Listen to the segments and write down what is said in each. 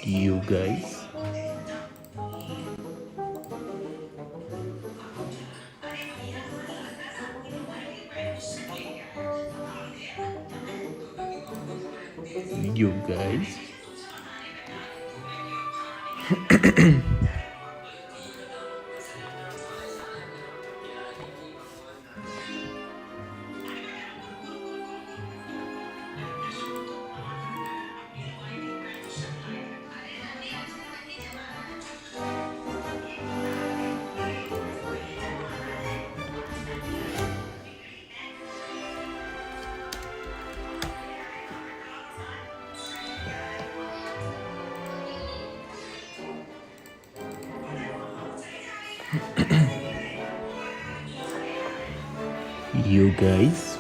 You guys. You guys. You guys.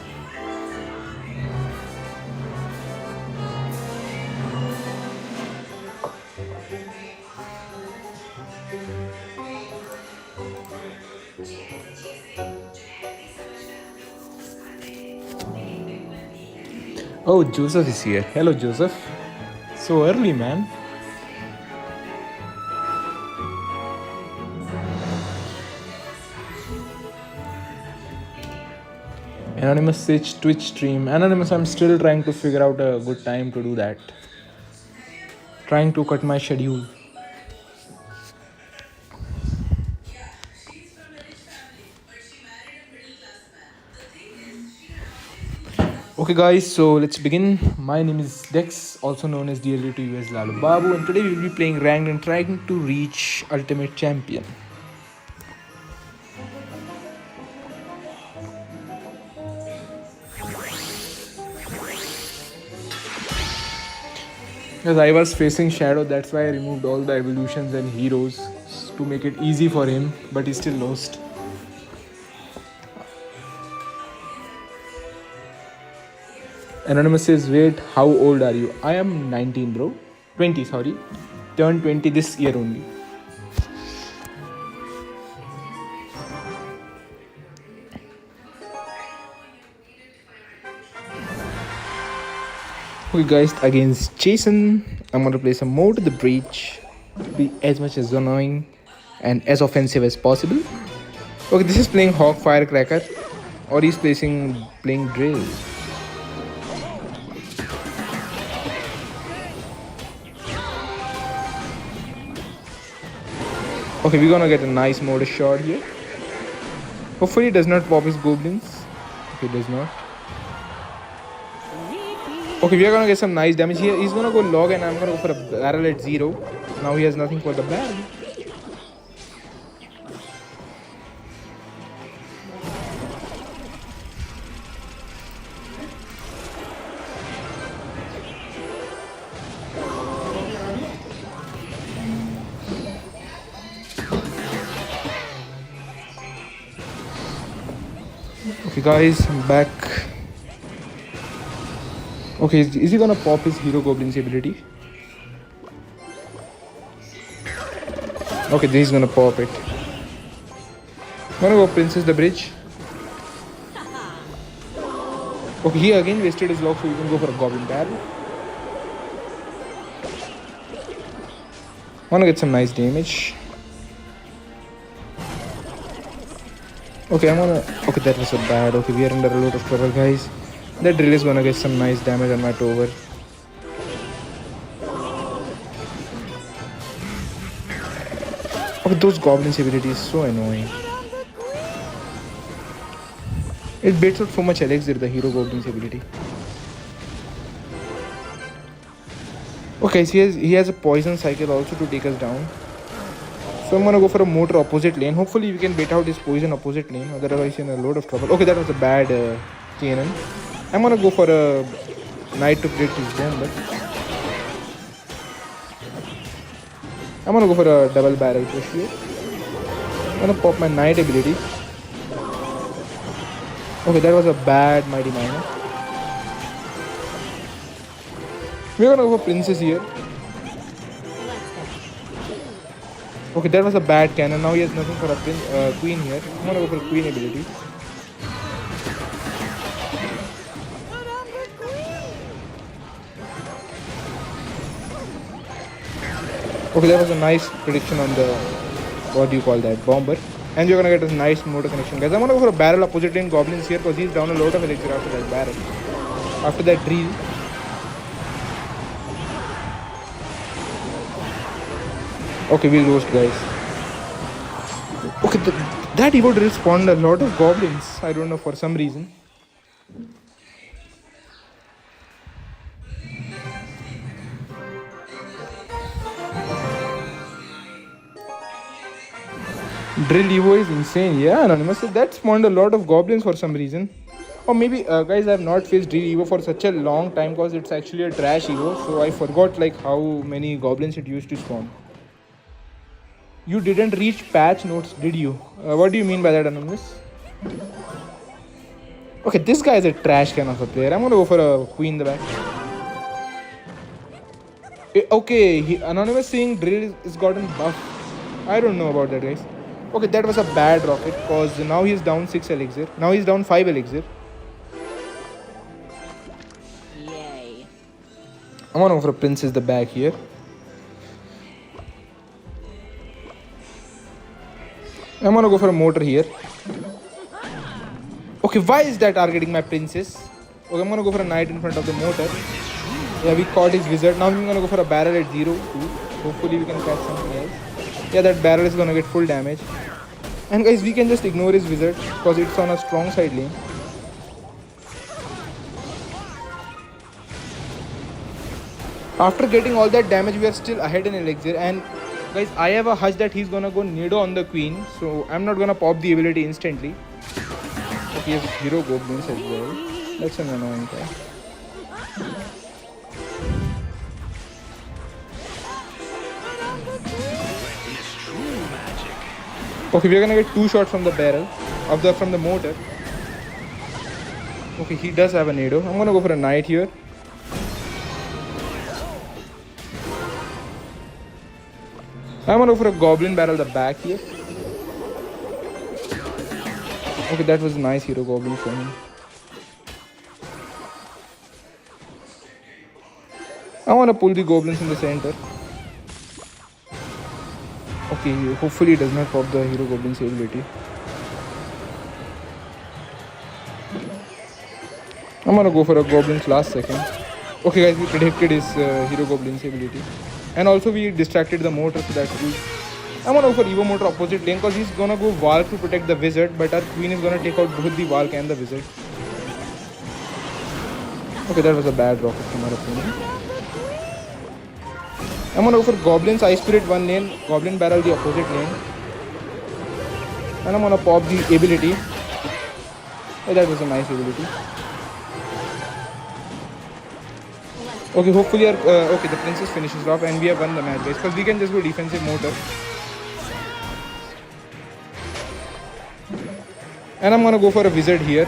Oh, Joseph is here. Hello, Joseph. So early, man. Anonymous Sage Twitch stream. Anonymous, I'm still trying to figure out a good time to do that. Trying to cut my schedule. Okay guys, so let's begin. My name is Dex, also known as DLU to US Lalu Babu, and today we will be playing ranked and trying to reach Ultimate Champion. As I was facing Shadow, that's why I removed all the evolutions and heroes to make it easy for him, but he still lost. Anonymous says, wait, how old are you? I am 19, bro. 20, sorry. Turned 20 this year only. Okay guys, against Jason, I'm gonna play some more to the breach to be as much as annoying and as offensive as possible. Okay, this is playing Hawk Firecracker, or he's playing Drill. Okay, we're gonna get a nice mortar shot here. Hopefully he does not pop his goblins. Okay, he does not. Okay, we are gonna get some nice damage here. He's gonna go log and I'm gonna go for a barrel at 0. Now he has nothing for the barrel. Okay guys, I'm back. Okay, is he gonna pop his hero goblin's ability? Okay, he's gonna pop it. I'm gonna go Princess the Bridge. Okay, he again wasted his log, so you can go for a goblin barrel. I wanna get some nice damage. Okay, okay, that was a bad. Okay, we are under a lot of trouble, guys. That drill is gonna get some nice damage on my tower. Okay, those goblins' ability is so annoying. It baits out so much elixir, the hero goblin's ability. Okay, so he has a poison cycle also to take us down. So I'm gonna go for a mortar opposite lane. Hopefully we can bait out his poison opposite lane, otherwise in a load of trouble. Okay, that was a bad cannon. I'm gonna go for a knight to create his bomb, but I'm gonna go for a double barrel push here. I'm gonna pop my knight ability. Okay, that was a bad mighty miner. We're gonna go for princess here. Okay, that was a bad cannon. Now he has nothing for a queen here. I'm gonna go for a queen ability. Okay, that was a nice prediction on the, what do you call that, bomber. And you're gonna get a nice motor connection, guys. I'm gonna go for a barrel opposite lane goblins here because he's down a lot of elixir after that barrel. After that drill. Okay, we'll roast, guys. Okay, that Evo drill spawned a lot of goblins. I don't know, for some reason. Drill Evo is insane. Yeah, Anonymous. That spawned a lot of goblins for some reason. Or maybe, guys, I have not faced Drill Evo for such a long time because it's actually a trash Evo. So I forgot like how many goblins it used to spawn. You didn't reach patch notes, did you? What do you mean by that, Anonymous? Okay, this guy is a trash kind of a player. I'm gonna go for a queen in the back. Okay, Anonymous saying drill is gotten buff. I don't know about that, guys. Okay, that was a bad rocket because now he's down 6 elixir. Now he's down 5 elixir. Yay. I'm gonna go for a princess the back here. I'm gonna go for a mortar here. Okay, why is that targeting my princess? Okay, I'm gonna go for a knight in front of the mortar. Yeah, we caught his wizard. Now I'm gonna go for a barrel at 0, 2. Hopefully we can catch something else. Yeah, that barrel is gonna get full damage. And guys, we can just ignore his wizard because it's on a strong side lane. After getting all that damage, we are still ahead in elixir. And guys, I have a hunch that he's gonna go Nido on the queen. So I'm not gonna pop the ability instantly. Okay, he has hero goblins as well. That's an annoying guy. Okay, we're gonna get 2 shots from the barrel, from the mortar. Okay, he does have a Nado. I'm gonna go for a knight here. I'm gonna go for a goblin barrel the back here. Okay, that was a nice hero goblin for him. I wanna pull the goblins in the center. Okay, hopefully it does not pop the hero goblin's ability. I'm gonna go for a goblin's last second. Okay guys, we predicted his hero goblin's ability. And also we distracted the mortar, so that's good. I'm gonna go for Evo mortar opposite lane because he's gonna go Valk to protect the wizard, but our queen is gonna take out both the Valk and the wizard. Okay, that was a bad rocket from our opponent. I'm gonna go for Goblin's Ice Spirit one lane, Goblin Barrel the opposite lane. And I'm gonna pop the ability. Oh, that was a nice ability. Okay, hopefully okay, the princess finishes off and we have won the match, guys, because we can just go defensive mortar. And I'm gonna go for a wizard here.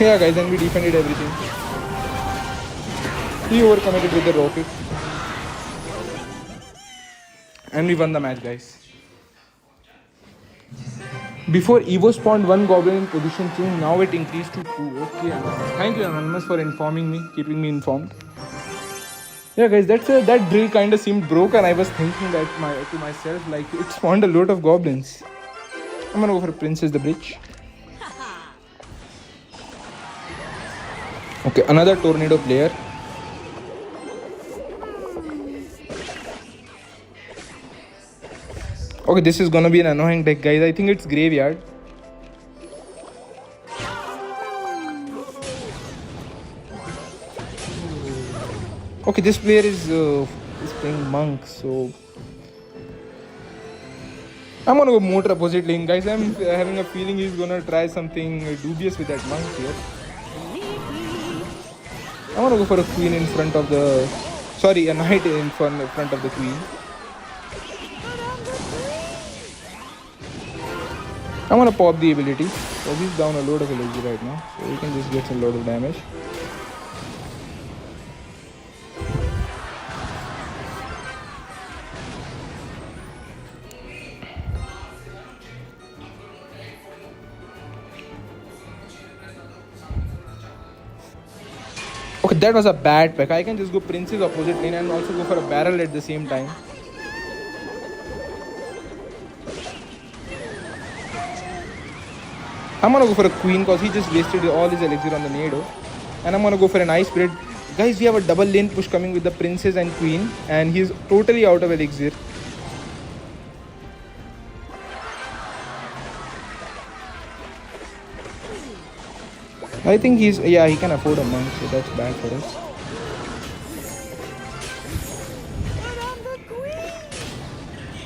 Yeah guys, and we defended everything. He overcommitted with the rocket. And we won the match, guys. Before Evo spawned 1 goblin in position change, now it increased to 2. Okay, thank you Anonymous for informing me, keeping me informed. Yeah guys, that drill kinda seemed broke and I was thinking that to myself, like, it spawned a lot of goblins. I'm gonna go for Princess the Bridge. Okay, another tornado player. Okay, this is gonna be an annoying deck, guys. I think it's graveyard. Okay, this player is playing monk, so I'm gonna go mortar opposite lane, guys. I'm having a feeling he's gonna try something dubious with that monk here. I'm gonna go for a queen in front of the, sorry, a knight in front of the queen. I'm gonna pop the ability. So he's down a load of elixir right now, so he can just get a lot of damage. Okay, that was a bad pick. I can just go princess opposite lane and also go for a barrel at the same time. I'm gonna go for a queen because he just wasted all his elixir on the nado. And I'm gonna go for an ice spirit. Guys, we have a double lane push coming with the princess and queen, and he's totally out of elixir. I think he can afford a monk, so that's bad for us.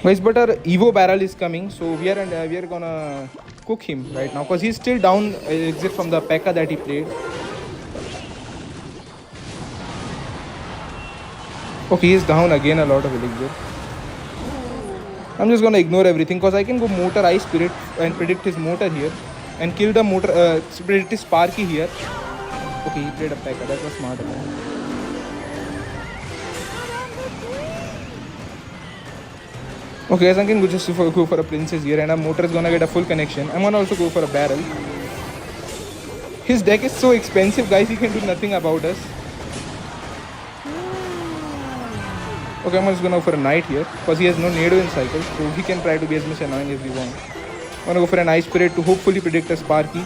Guys, but our Evo barrel is coming, so we are gonna cook him right now because he's still down elixir from the Pekka that he played. Okay, he's down again a lot of elixir. I'm just gonna ignore everything because I can go motor ice spirit and predict his motor here and kill the motor predict his sparky here. Okay, he played a Pekka, that was smart of him. Okay guys, I can just go for a princess here and our motor is gonna get a full connection. I'm gonna also go for a barrel. His deck is so expensive guys, he can do nothing about us. Okay, I'm just gonna go for a knight here because he has no nado in cycle, so he can try to be as much annoying as we want. I'm gonna go for an ice spirit to hopefully predict a sparky.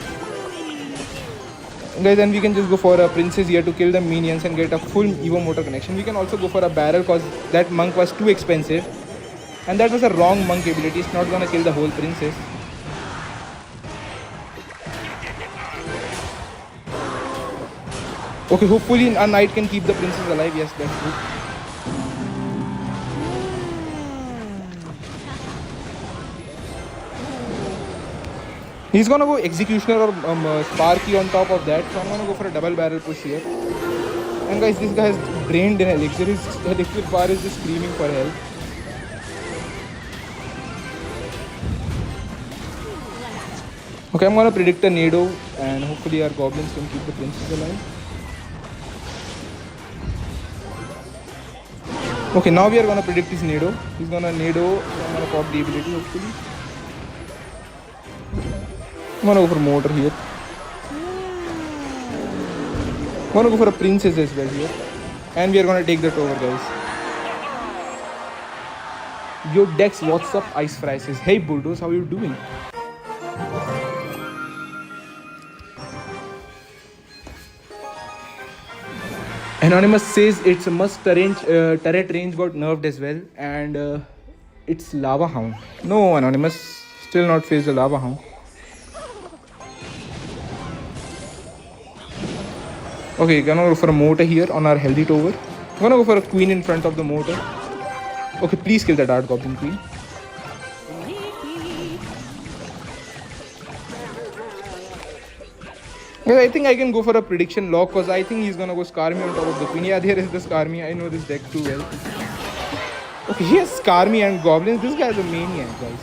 Guys, then we can just go for a princess here to kill the minions and get a full Evo motor connection. We can also go for a barrel because that monk was too expensive. And that was a wrong monk ability, it's not gonna kill the whole princess. Okay, hopefully a knight can keep the princess alive. Yes, that's good. He's gonna go executioner or sparky on top of that, so I'm gonna go for a double barrel push here. And guys, this guy has drained in elixir. His elixir bar is just screaming for help. Okay, I'm gonna predict a nado and hopefully our goblins can keep the princess alive. Okay, now we are gonna predict his nado. He's gonna nado, so I'm gonna pop the ability hopefully. I'm gonna go for motor here. I'm gonna go for a princess as well here. And we are gonna take that over, guys. Yo Dex, what's up? Ice Fry says, hey Bulldoze, how are you doing? Anonymous says it's a turret range got nerfed as well, and it's Lava Hound. No, Anonymous, still not faced the Lava Hound. Okay, gonna go for a motor here on our healthy tower. I'm gonna go for a queen in front of the motor. Okay, please kill the Dart Goblin Queen. Well, I think I can go for a prediction lock because I think he's gonna go Skarmy on top of the queen. Yeah, there is the Skarmy. I know this deck too well. Okay, he has Skarmy and goblins. This guy's a maniac, guys.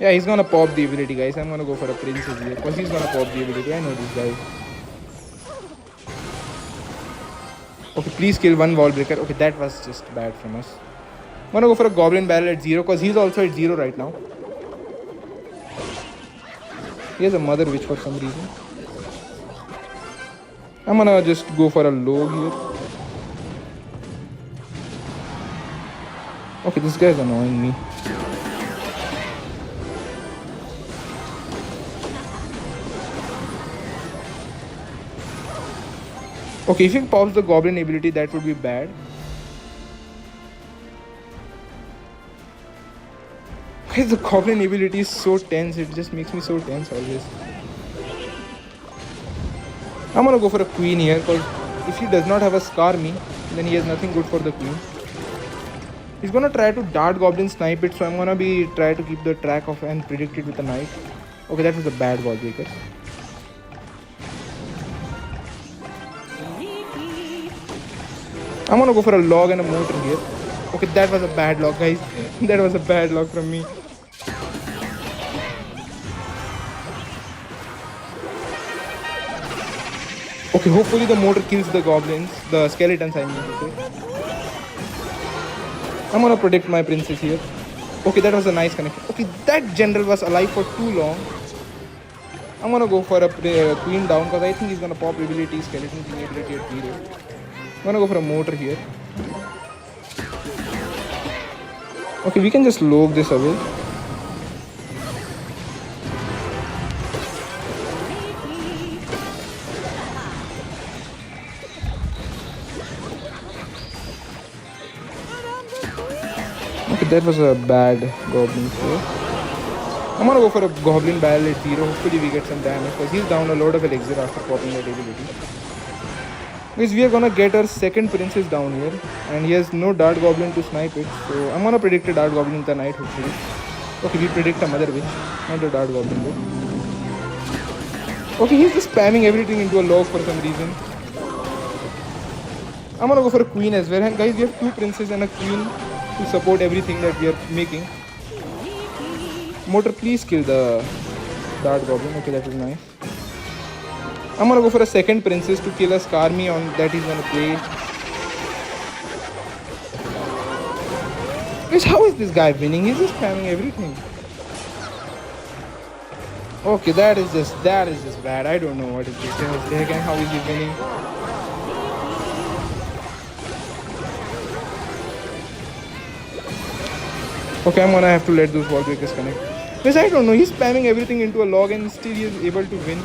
Yeah, he's gonna pop the ability, guys. I'm gonna go for a princess here because he's gonna pop the ability. I know this guy. Okay, please kill one wall breaker. Okay, that was just bad from us. I'm gonna go for a goblin barrel at 0 because he's also at 0 right now. He has a mother witch for some reason. I'm gonna just go for a low here. Okay, this guy's annoying me. Okay, if he pops the goblin ability, that would be bad. The goblin ability is so tense, it just makes me so tense always. I'm gonna go for a queen here because if he does not have a Skarmy, then he has nothing good for the queen. He's gonna try to dart goblin snipe it, so I'm gonna try to keep the track of and predict it with a knight. Okay, that was a bad wall breaker. I'm gonna go for a log and a motor here. Okay, that was a bad log, guys. That was a bad log from me. Okay, hopefully the motor kills the goblins, the skeletons I mean to say. I'm gonna protect my princess here. Okay, that was a nice connection. Okay, that general was alive for too long. I'm gonna go for a queen down because I think he's gonna pop ability, skeleton king ability at 0. I'm gonna go for a mortar here. Okay, we can just log this away. Okay, that was a bad goblin throw. I'm gonna go for a goblin barrel at 0. Hopefully we get some damage because he's down a lot of elixir after popping that ability. Because we are gonna get our second princess down here, and he has no dart goblin to snipe it. So I'm gonna predict a dart goblin with the knight hopefully. Okay, we predict a mother witch, not a dart goblin though. Okay, he's just spamming everything into a log for some reason. I'm gonna go for a queen as well. And guys, we have 2 princes and a queen to support everything that we are making. Mortar, please kill the dart goblin. Okay, that was nice. I'm gonna go for a second princess to kill a Skarmy on that he's gonna play. Guys, how is this guy winning? He's just spamming everything. Okay, that is just bad. I don't know what is this. Again, how is he winning? Okay, I'm gonna have to let those wall breakers connect. Because I don't know, he's spamming everything into a log and still he is able to win.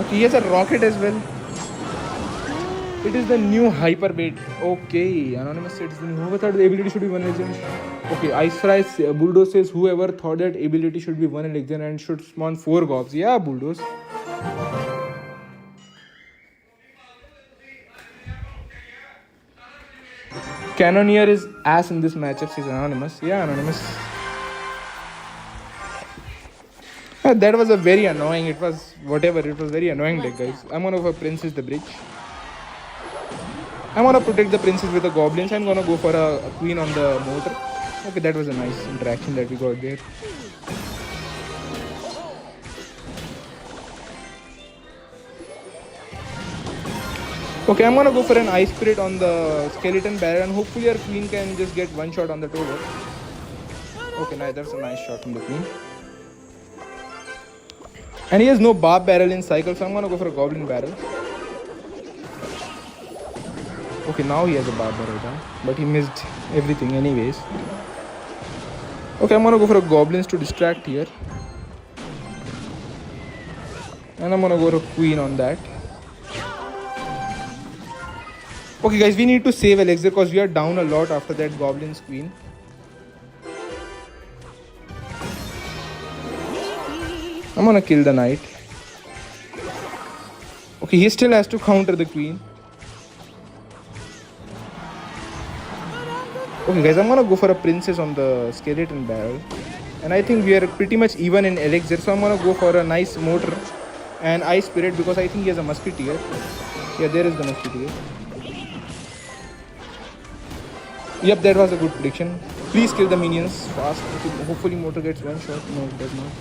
Okay, he has a rocket as well. It is the new Hyperbait. Okay, Anonymous said it's the new. Whoever thought the ability should be 1 legend. Okay, Ice Fry Bulldoze says whoever thought that ability should be 1 legend and should spawn 4 gobs. Yeah, Bulldoze. Cannoneer is ass in this matchup, says Anonymous. Yeah, Anonymous. That was a very annoying. It was whatever. It was very annoying deck, guys. I'm gonna go for Princess the Bridge. I'm gonna protect the princess with the goblins. I'm gonna go for a queen on the mortar. Okay, that was a nice interaction that we got there. Okay, I'm gonna go for an ice spirit on the skeleton barrel and hopefully our queen can just get 1 shot on the tower. Okay, nice. That's a nice shot from the queen. And he has no barb barrel in cycle, so I'm gonna go for a goblin barrel. Okay, now he has a barb barrel, but he missed everything anyways. Okay, I'm gonna go for a goblins to distract here. And I'm gonna go for a queen on that. Okay guys, we need to save elixir because we are down a lot after that goblin's queen. I'm gonna kill the knight. Okay, he still has to counter the queen. Okay guys, I'm gonna go for a princess on the skeleton barrel. And I think we are pretty much even in elixir, so I'm gonna go for a nice mortar and ice spirit because I think he has a musketeer. Yeah, there is the musketeer. Yep, that was a good prediction. Please kill the minions fast. Hopefully mortar gets 1 shot. No, it does not.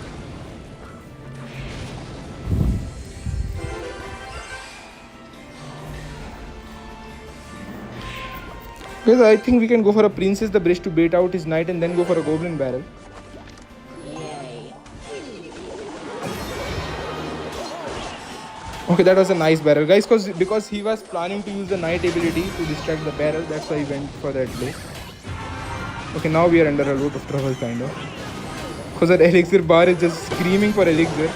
Guys, I think we can go for a princess the bridge to bait out his knight and then go for a goblin barrel. Okay, that was a nice barrel, guys, because he was planning to use the knight ability to distract the barrel. That's why he went for that play. Okay, now we are under a lot of trouble, kind of. Because our elixir bar is just screaming for elixir.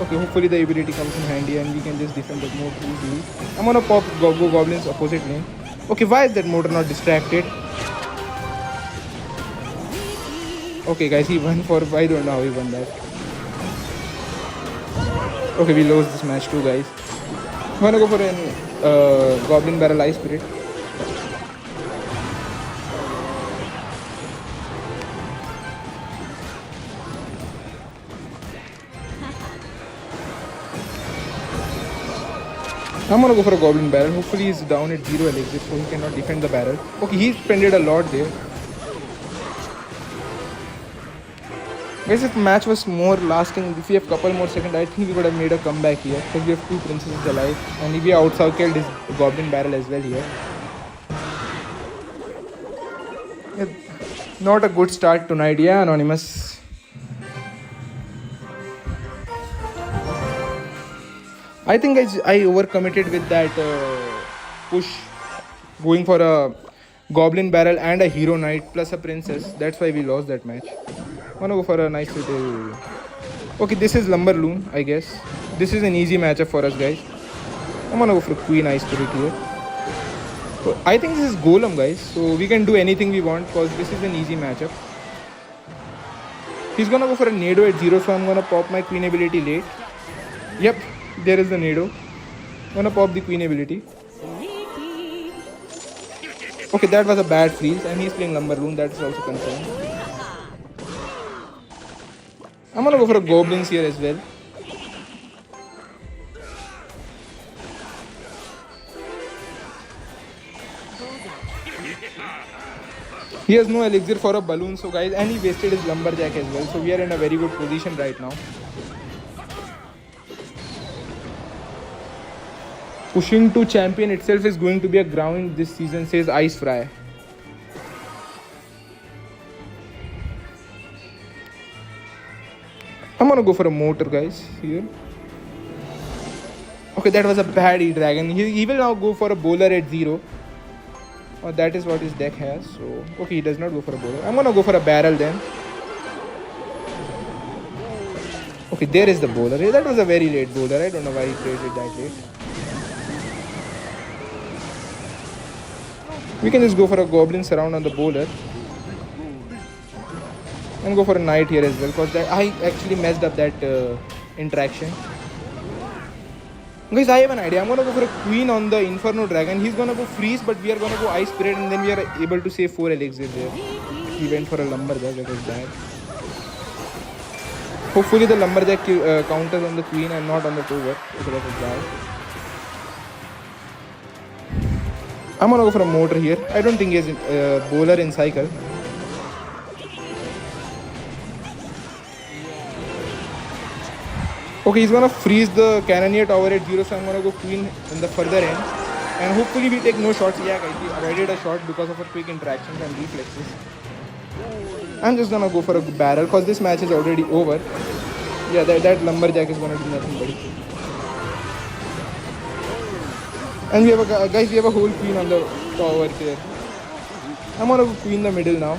Okay, hopefully the ability comes in handy and we can just defend that more easily. I'm gonna pop go goblins opposite lane. Okay, why is that mortar not distracted? Okay, guys, he won for... I don't know how he won that. Okay, we lost this match too, guys. I'm gonna go for an goblin barrel ice spirit. I'm gonna go for a goblin barrel. Hopefully he's down at 0 elixir so he cannot defend the barrel. Okay, he spended a lot there. Guys, if the match was more lasting, if we have couple more seconds, I think we could have made a comeback here because we have 2 princesses alive and we outcycled his goblin barrel as well here. Yeah, not a good start tonight, yeah, Anonymous. I think I overcommitted with that push, going for a goblin barrel and a hero knight plus a princess. That's why we lost that match. Wanna go for a nice little. Okay, this is lumber loon, I guess. This is an easy matchup for us, guys. I'm gonna go for queen eye spirit here. So I think this is golem, guys. So we can do anything we want because this is an easy matchup. He's gonna go for a nado at 0, so I'm gonna pop my queen ability late. Yep, there is the nado. I'm gonna pop the queen ability. Okay, that was a bad freeze, and he's playing lumber loon. That's also confirmed. I'm gonna go for a goblins here as well. He has no elixir for a balloon, so guys, and he wasted his lumberjack as well. So we are in a very good position right now. Pushing to champion itself is going to be a ground this season, says Ice Fry. I'm gonna go for a motor, guys, here. Okay, that was a bad E-dragon. He will now go for a bowler at 0. That is what his deck has. So, okay, he does not go for a bowler. I'm gonna go for a barrel then. Okay, there is the bowler. That was a very late bowler. I don't know why he played it that late. We can just go for a goblin surround on the bowler. And go for a knight here as well, because I actually messed up that interaction. Guys, I have an idea. I'm gonna go for a queen on the Inferno Dragon. He's gonna go freeze, but we are gonna go Ice Spirit, and then we are able to save 4 elixir there. He went for a lumberjack. That was bad. Hopefully the lumberjack counters on the queen and not on the tower. Okay, that was bad. I'm gonna go for a motor here. I don't think he has a bowler in cycle. Okay, he's gonna freeze the cannoneer tower at 0, so I'm gonna go queen in the further end. And hopefully we take no shots. Yeah, guys, we avoided a shot because of our quick interactions and reflexes. I'm just gonna go for a barrel because this match is already over. Yeah, that lumberjack is gonna do nothing, buddy. And we have we have a whole queen on the tower here. I'm gonna go queen in the middle now.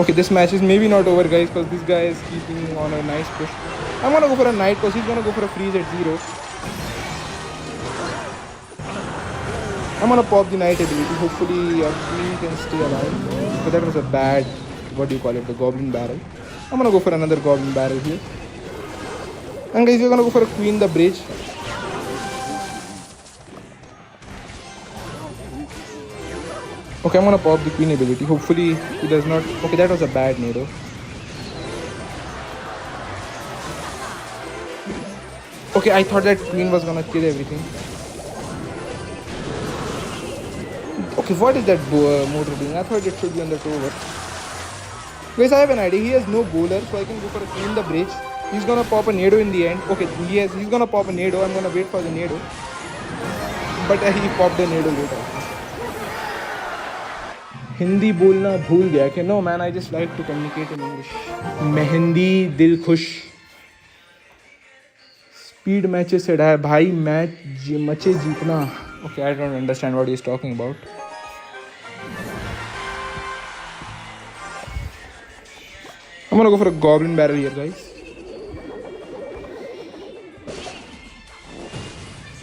Okay, this match is maybe not over, guys, because this guy is keeping on a nice push. I'm gonna go for a knight because he's gonna go for a freeze at 0. I'm gonna pop the knight ability. Hopefully our queen can stay alive. But that was a bad, what do you call it, the goblin barrel. I'm gonna go for another goblin barrel here. And guys, we're gonna go for a queen the bridge. Okay, I'm gonna pop the queen ability. Hopefully he does not. Okay, that was a bad nado. Okay, I thought that queen was gonna kill everything. Okay, what is that motor doing? I thought it should be on the tower. Guys, I have an idea. He has no bowler, so I can go for a queen the bridge. He's gonna pop a nado in the end. Okay, he's gonna pop a nado. I'm gonna wait for the nado. But he popped the nado later. Hindi बोलना भूल गया कि no man I just like to communicate in English. मेहंदी दिल खुश speed matches से है भाई मैच मचे जीतना. Okay I don't understand what he is talking about. I'm gonna go for a goblin barrel here, guys.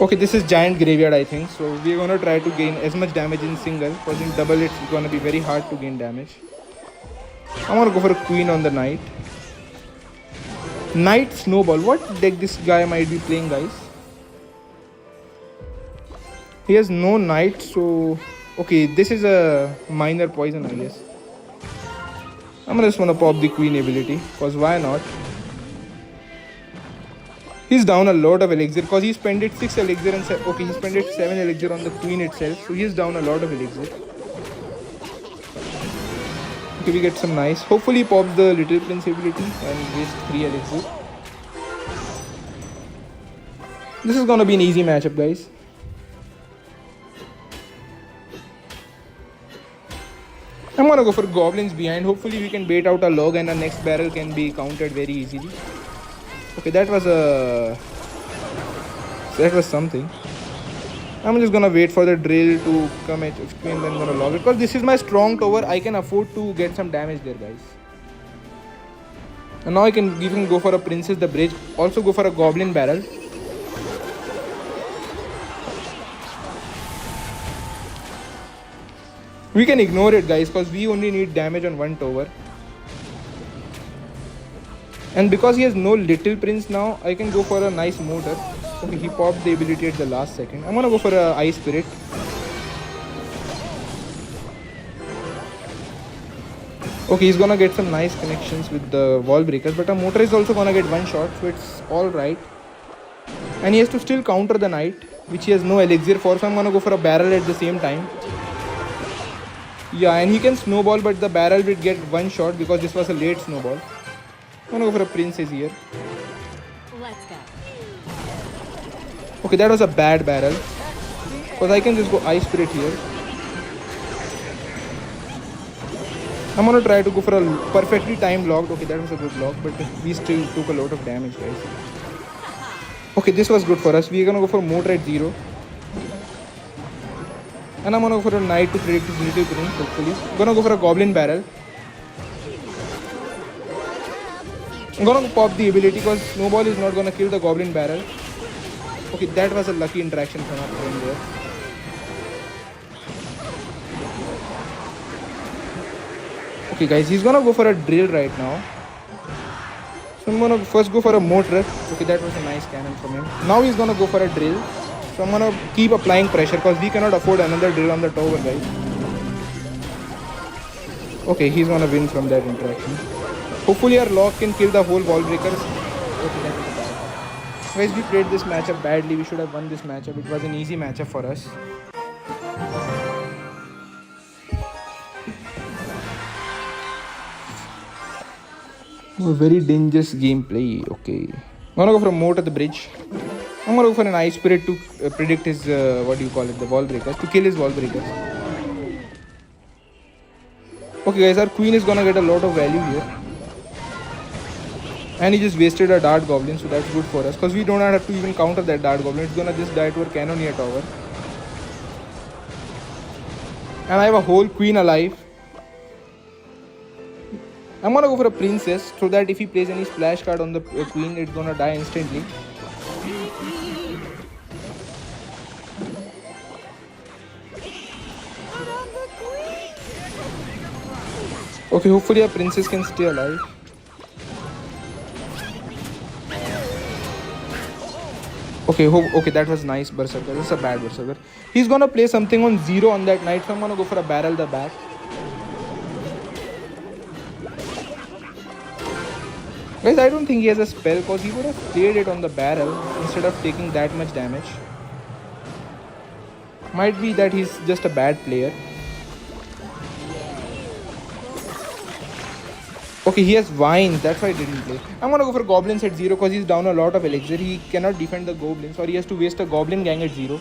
Okay, this is giant graveyard, I think. So we're gonna try to gain as much damage in single, because in double it's gonna be very hard to gain damage. I'm gonna go for a queen on the knight. Knight snowball. What deck this guy might be playing, guys? He has no knight, so okay, this is a minor poison, I guess. I'm just gonna pop the queen ability, because why not? He's down a lot of elixir because he spent 6 elixir and okay, he spent 7 elixir on the queen itself, so he's down a lot of elixir. Okay, we get some nice. Hopefully he pops the little prince ability and waste 3 elixir. This is gonna be an easy matchup, guys. I'm gonna go for goblins behind. Hopefully we can bait out a log and our next barrel can be countered very easily. Okay, that was something. I'm just gonna wait for the drill to come at HP and then gonna log it. Because this is my strong tower, I can afford to get some damage there, guys. And now I can even go for a princess the bridge. Also go for a goblin barrel. We can ignore it, guys, because we only need damage on one tower. And because he has no little prince now, I can go for a nice mortar. Okay, he popped the ability at the last second. I'm gonna go for a ice spirit. Okay, he's gonna get some nice connections with the wall breakers, but a mortar is also gonna get one shot, so it's alright. And he has to still counter the knight, which he has no elixir for, so I'm gonna go for a barrel at the same time. Yeah, and he can snowball, but the barrel will get one shot because this was a late snowball. I'm gonna go for a princess here. Let's go. Okay, that was a bad barrel. Because I can just go ice spirit here. I'm gonna try to go for a perfectly timed log. Okay, that was a good log, but we still took a lot of damage, guys. Okay, this was good for us. We're gonna go for mortar at 0. And I'm gonna go for a knight to predict his little prince, hopefully. I'm gonna go for a goblin barrel. I'm gonna pop the ability because snowball is not gonna kill the goblin barrel. Okay, that was a lucky interaction from our friend there. Okay guys, he's gonna go for a drill right now. So I'm gonna first go for a mortar. Okay, that was a nice cannon from him. Now he's gonna go for a drill. So I'm gonna keep applying pressure because we cannot afford another drill on the tower, guys. Okay, he's gonna win from that interaction. Hopefully our lock can kill the whole wall breakers. Okay, that was bad. Guys, we played this matchup badly. We should have won this matchup. It was an easy matchup for us. Oh, very dangerous gameplay. Okay, I'm gonna go for a moat at the bridge. I'm gonna go for an ice spirit to predict his the wall breakers, to kill his wall breakers. Okay guys, our queen is gonna get a lot of value here. And he just wasted a dart goblin, so that's good for us because we do not have to even counter that dart goblin. It's gonna just die to our cannoneer tower. And I have a whole queen alive. I'm gonna go for a princess so that if he plays any splash card on the queen, it's gonna die instantly. Okay, hopefully a princess can stay alive. Okay, that was nice berserker. This is a bad berserker. He's gonna play something on 0 on that knight, so I'm gonna go for a barrel the back. Guys, I don't think he has a spell because he would have played it on the barrel instead of taking that much damage. Might be that he's just a bad player. Okay, he has vines, that's why I didn't play. I'm gonna go for goblins at 0 because he's down a lot of elixir. He cannot defend the goblins or he has to waste a goblin gang at 0.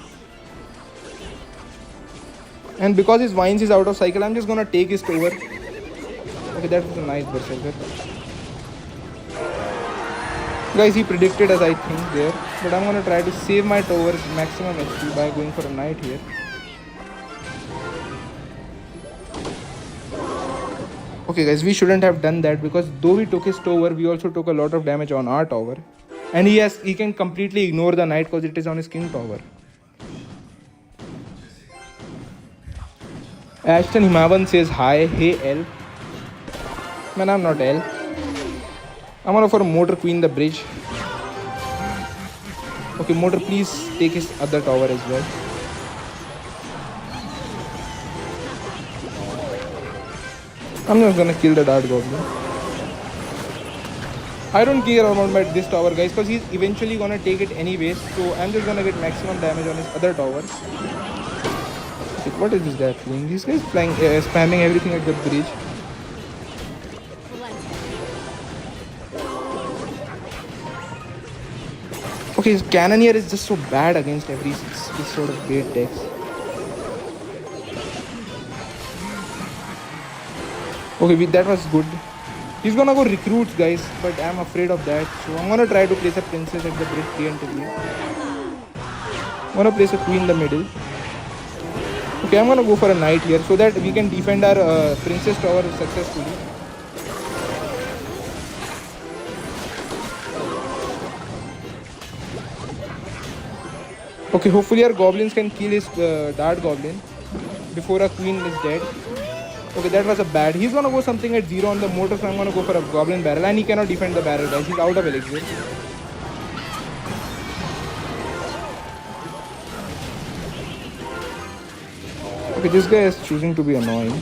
And because his vines is out of cycle, I'm just gonna take his tower. Okay, that was a nice berserker. Guys, he predicted as I think there. But I'm gonna try to save my tower's maximum HP by going for a knight here. Okay guys, we shouldn't have done that because though we took his tower, we also took a lot of damage on our tower. And he can completely ignore the knight because it is on his king tower. Ashton Himavan says hi, hey L. Man, I'm not L. I'm gonna for a mortar queen the bridge. Okay, mortar, please take his other tower as well. I'm just gonna kill the dart goblin. I don't care about this tower, guys, because he's eventually gonna take it anyways. So I'm just gonna get maximum damage on his other tower. Okay, what is this guy playing? This guy's playing spamming everything at the bridge. Okay, his cannoneer is just so bad against this sort of bait decks. Okay, that was good. He's gonna go recruits, guys, but I'm afraid of that. So I'm gonna try to place a princess at the bridge preemptively. I'm gonna place a queen in the middle. Okay, I'm gonna go for a knight here so that we can defend our princess tower successfully. Okay, hopefully our goblins can kill his dart goblin before our queen is dead. Okay, that was a bad. He's gonna go something at 0 on the motor, so I'm gonna go for a goblin barrel, and he cannot defend the barrel, guys. He's out of elixir. Okay, this guy is choosing to be annoying.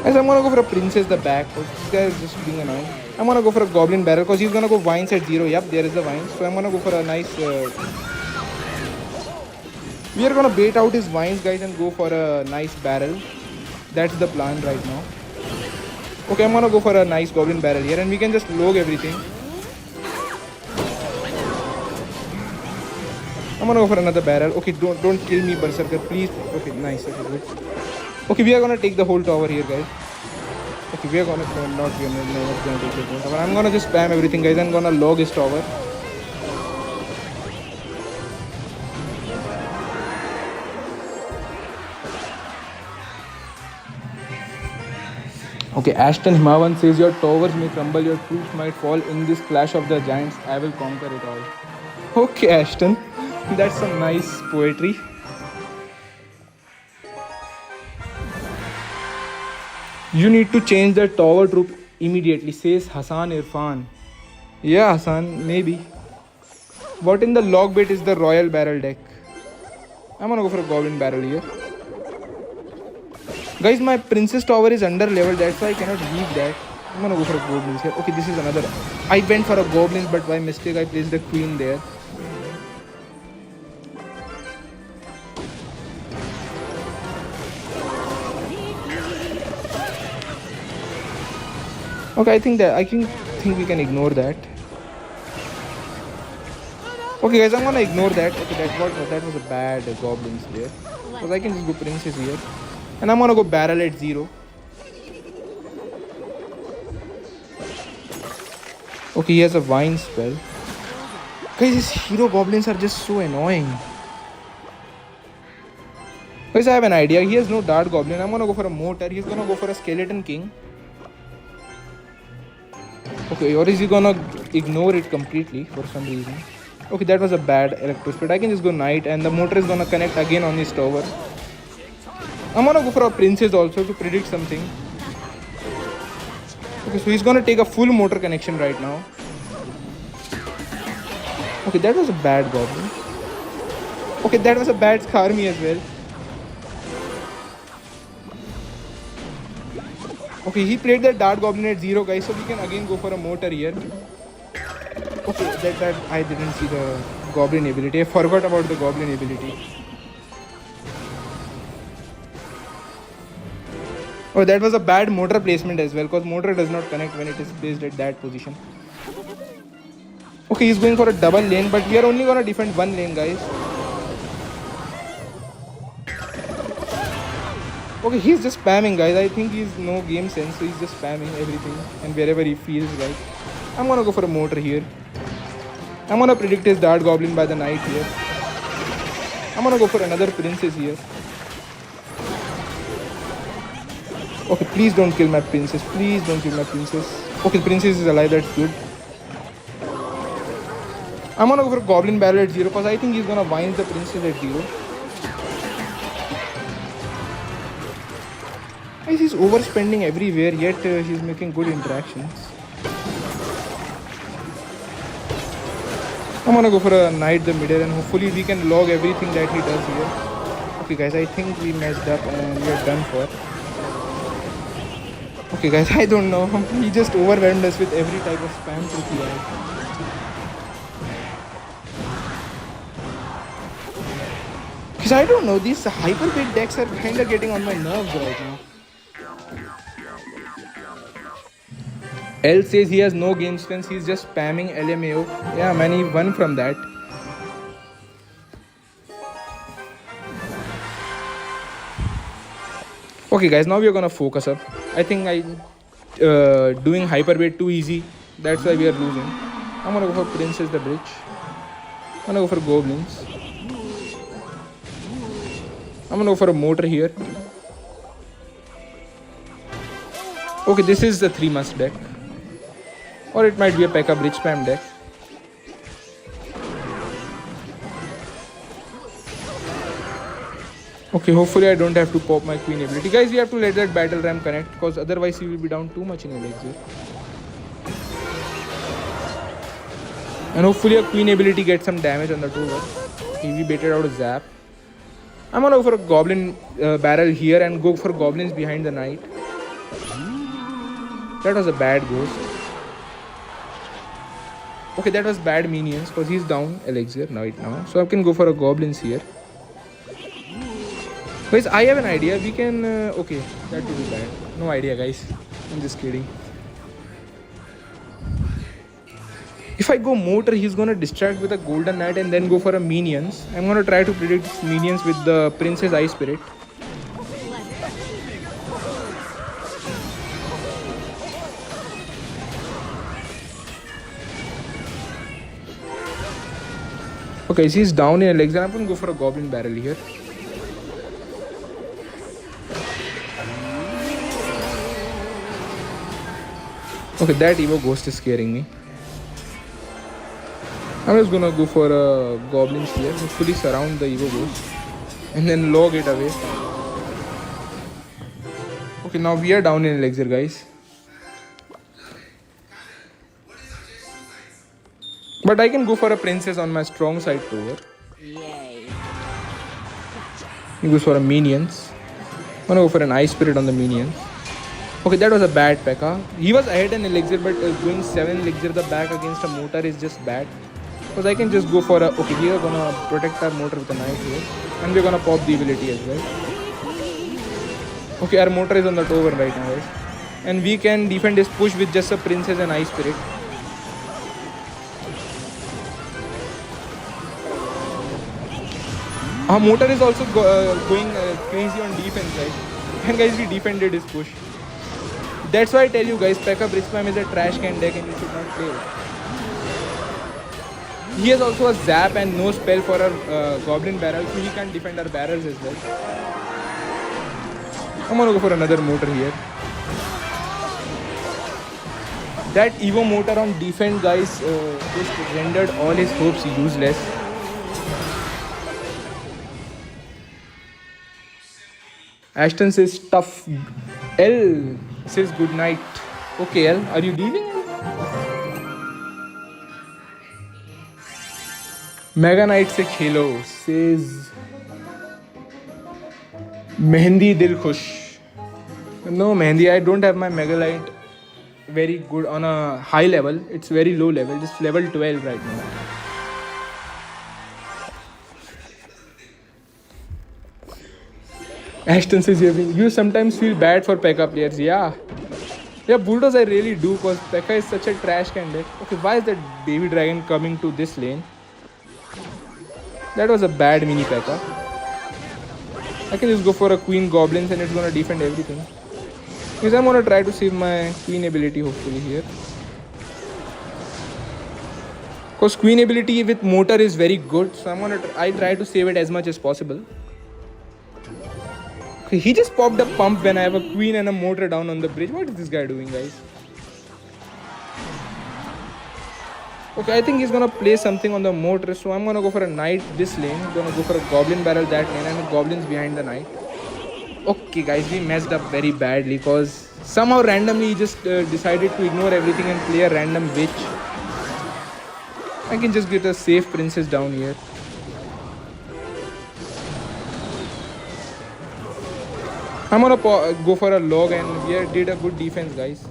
Guys, I'm gonna go for a princess the back, because this guy is just being annoying. I'm gonna go for a goblin barrel, because he's gonna go vines at 0. Yep, there is the vines. So I'm gonna go for a nice... we are gonna bait out his vines, guys, and go for a nice barrel. That's the plan right now. Okay, I'm gonna go for a nice goblin barrel here, and we can just log everything. I'm gonna go for another barrel. Okay, don't kill me, berserker, please. Okay, nice. Okay, good. Okay, we are gonna take the whole tower here, guys. Okay, we are gonna not gonna take the whole tower. I'm gonna just spam everything, guys. I'm gonna log his tower. Okay, Ashton Himawan says your towers may crumble, your troops might fall in this clash of the giants. I will conquer it all. Okay, Ashton, that's some nice poetry. You need to change the tower troop immediately, says Hassan Irfan. Yeah, Hassan, maybe. What in the log bit is the royal barrel deck? I'm gonna go for a goblin barrel here. Guys, my princess tower is under level, that's why I cannot leave that. I'm gonna go for a goblins here. Okay, this is another. I went for a goblins, but by mistake I placed the queen there. Okay, I think we can ignore that. Okay, guys, I'm gonna ignore that. Okay, that was a bad goblins there. Because I can just go princess here, and I'm gonna go barrel at 0. Okay, he has a vine spell. Guys, these hero goblins are just so annoying. Guys, I have an idea. He has no dart goblin. I'm gonna go for a mortar. He's gonna go for a skeleton king. Okay, or is he gonna ignore it completely for some reason? Okay, that was a bad electrosplit. I can just go knight, and the mortar is gonna connect again on his tower. I'm gonna go for a princess also to predict something. Okay, so he's gonna take a full mortar connection right now. Okay, that was a bad goblin. Okay, that was a bad Skarmy as well. Okay, he played that dart goblin at 0, guys, so we can again go for a mortar here. Okay, that I didn't see the goblin ability. I forgot about the goblin ability. Oh, that was a bad mortar placement as well, because mortar does not connect when it is placed at that position. Okay, he's going for a double lane, but we are only gonna defend one lane, guys. Okay, he's just spamming, guys. I think he's no game sense, so he's just spamming everything and wherever he feels like. I'm gonna go for a mortar here. I'm gonna predict his dart goblin by the knight here. I'm gonna go for another princess here. Okay, please don't kill my princess. Please don't kill my princess. Okay, the princess is alive. That's good. I'm gonna go for a goblin barrel at 0, because I think he's gonna vines the princess at 0. Guys, he's overspending everywhere, yet he's making good interactions. I'm gonna go for a knight the middle, and hopefully we can log everything that he does here. Okay, guys, I think we messed up and we are done for. Okay, guys, I don't know. He just overwhelmed us with every type of spam trick he had. Because I don't know, these Hyperbait decks are kind of getting on my nerves right now. L says he has no game sense, he's just spamming LMAO. Yeah, man, he won from that. Okay guys, now we are gonna focus up. I think I doing hyperbait too easy. That's why we are losing. I'm gonna go for Princess the Bridge. I'm gonna go for Goblins. I'm gonna go for a motor here. Okay, this is the 3 must deck. Or it might be a Pekka bridge spam deck. Okay, hopefully I don't have to pop my queen ability. Guys, we have to let that battle ram connect because otherwise he will be down too much in elixir. And hopefully a queen ability gets some damage on the tower. Okay, we baited out a zap. I'm gonna go for a goblin barrel here and go for goblins behind the knight. That was a bad ghost. Okay, that was bad minions because he's down elixir right now. So I can go for a goblins here. Guys, I have an idea. We can... okay, that would be bad. No idea, guys. I'm just kidding. If I go motor, he's gonna distract with a golden knight and then go for a minions. I'm gonna try to predict minions with the princess ice spirit. Okay, so he's down in elixir. I'm gonna go for a goblin barrel here. Okay, that Evo ghost is scaring me. I'm just gonna go for a goblins here. Hopefully surround the Evo ghost and then log it away. Okay, now we are down in elixir, guys. But I can go for a princess on my strong side tower. Yay. He goes for a minions. I'm gonna go for an ice spirit on the minions. Okay, that was a bad Pekka. He was ahead in elixir, but going 7 elixir the back against a motor is just bad. Because I can just go for a... okay, we are gonna protect our motor with a knight here. And we're gonna pop the ability as well. Okay, our motor is on the tower right now, guys. And we can defend this push with just a princess and ice spirit. Our motor is also going crazy on defense, right? And guys, we defended his push. That's why I tell you guys, Pekka Bridge Spam is a trash can deck and you should not play it. He has also a zap and no spell for our goblin barrel, so he can't defend our barrels as well. I'm gonna go for another motor here. That Evo motor on defense, guys, just rendered all his hopes useless. Ashton says tough. L says good night. Okay, L, are you leaving? Mega Knight se khelo says Mehendi Dil Khush. No, Mehendi, I don't have my Mega Knight very good on a high level. It's very low level, just level 12 right now. Ashton says you sometimes feel bad for Pekka players. Yeah, Bulldoze I really do because Pekka is such a trash can deck. Okay, why is that baby dragon coming to this lane? That was a bad mini Pekka. I can just go for a queen goblins and it's gonna defend everything. Because I'm gonna try to save my queen ability hopefully here. Because queen ability with motor is very good, so I try to save it as much as possible. Okay, he just popped a pump when I have a queen and a motor down on the bridge. What is this guy doing, guys? Okay, I think he's gonna play something on the motor, so I'm gonna go for a knight this lane. I'm gonna go for a goblin barrel that lane and goblins behind the knight. Okay, guys, we messed up very badly because somehow randomly he just decided to ignore everything and play a random witch. I can just get a safe princess down here. I'm gonna go for a log and we did a good defense, guys.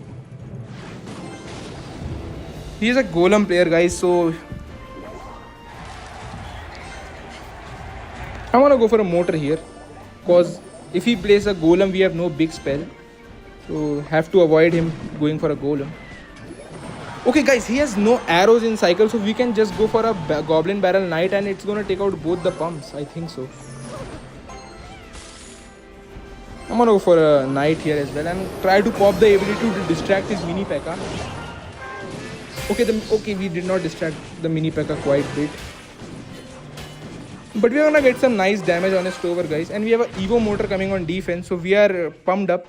He is a golem player, guys, so I'm gonna go for a motor here because if he plays a golem we have no big spell, so have to avoid him going for a golem. Okay, guys, he has no arrows in cycle, so we can just go for a goblin barrel knight and it's gonna take out both the pumps. I think so. I'm gonna go for a knight here as well and try to pop the ability to distract his mini Pekka. Okay, we did not distract the mini Pekka quite bit. But we are gonna get some nice damage on his tower, guys. And we have an Evo motor coming on defense, so we are pumped up.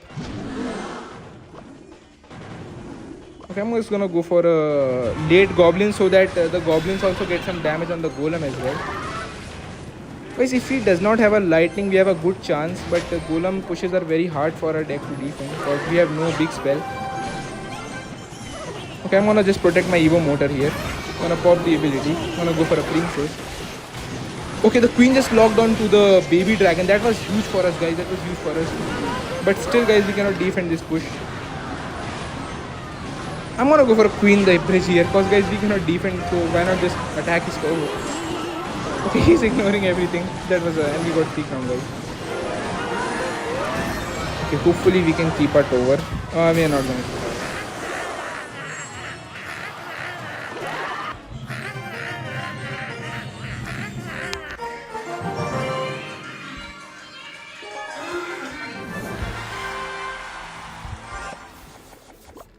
Okay, I'm just gonna go for a late goblin so that the goblins also get some damage on the golem as well. Guys, if he does not have a lightning, we have a good chance. But the golem pushes are very hard for our deck to defend because we have no big spell. Okay, I'm gonna just protect my Evo motor here. I'm gonna pop the ability. I'm gonna go for a princess. Okay, the queen just locked on to the baby dragon. That was huge for us, guys. That was huge for us. But still, guys, we cannot defend this push. I'm gonna go for a queen the bridge here because, guys, we cannot defend. So why not just attack his tower? Okay, he's ignoring everything. That was and we got 3 crown, guys. Okay, hopefully we can keep our tower. We are not going to.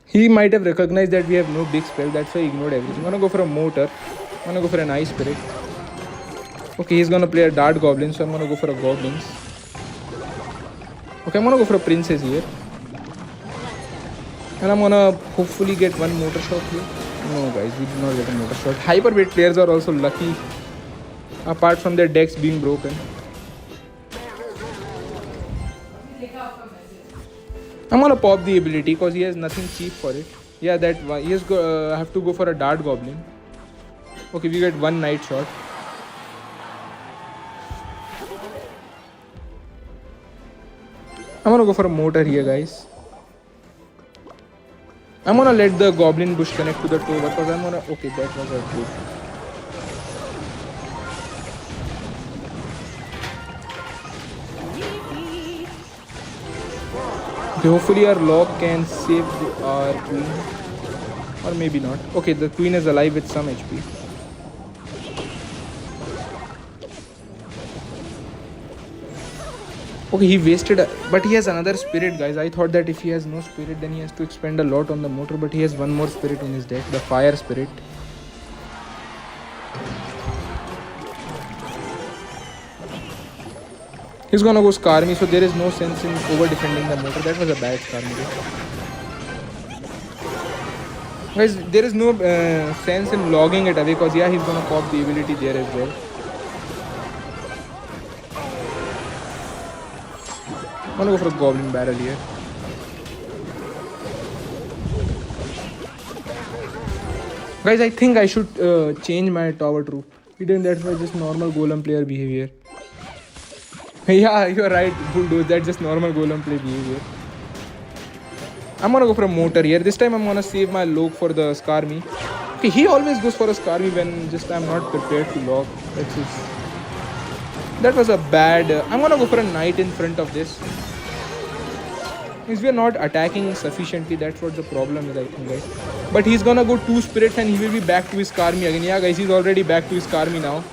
He might have recognized that we have no big spell, that's why he ignored everything. I'm gonna go for a motor. I'm gonna go for an ice spirit. Okay, he's gonna play a dart goblin, so I'm gonna go for a goblins. Okay, I'm gonna go for a princess here. And I'm gonna hopefully get one motor shot here. No, guys, we did not get a motor shot. Hyperbait players are also lucky, apart from their decks being broken. I'm gonna pop the ability because he has nothing cheap for it. Yeah, that one. He has have to go for a dart goblin. Okay, we get one night shot. I'm gonna go for a motor here, guys. I'm gonna let the goblin bush connect to the tower because I'm gonna. Okay, that was a good. Okay, hopefully our lock can save our queen. Or maybe not. Okay, the queen is alive with some HP. Okay, he wasted, but he has another spirit, guys. I thought that if he has no spirit, then he has to expend a lot on the motor, but he has one more spirit in his deck, the fire spirit. He's gonna go scar me, so there is no sense in over defending the motor. That was a bad scar me. Guys, there is no sense in logging it away because yeah, he's gonna pop the ability there as well. I'm gonna go for a goblin barrel here. Guys, I think I should change my tower troop. That's why just normal golem player behavior. Yeah, you're right, Bulldoze. That's just normal golem play behavior. I'm gonna go for a motor here. This time I'm gonna save my log for the Skarmy. Okay, he always goes for a Skarmy when just I'm not prepared to log. That was a bad. I'm gonna go for a knight in front of this. Because we are not attacking sufficiently. That's what the problem is, I think, guys. But he's gonna go 2 spirits and he will be back to his Skarmy again. Yeah, guys, he's already back to his Skarmy now.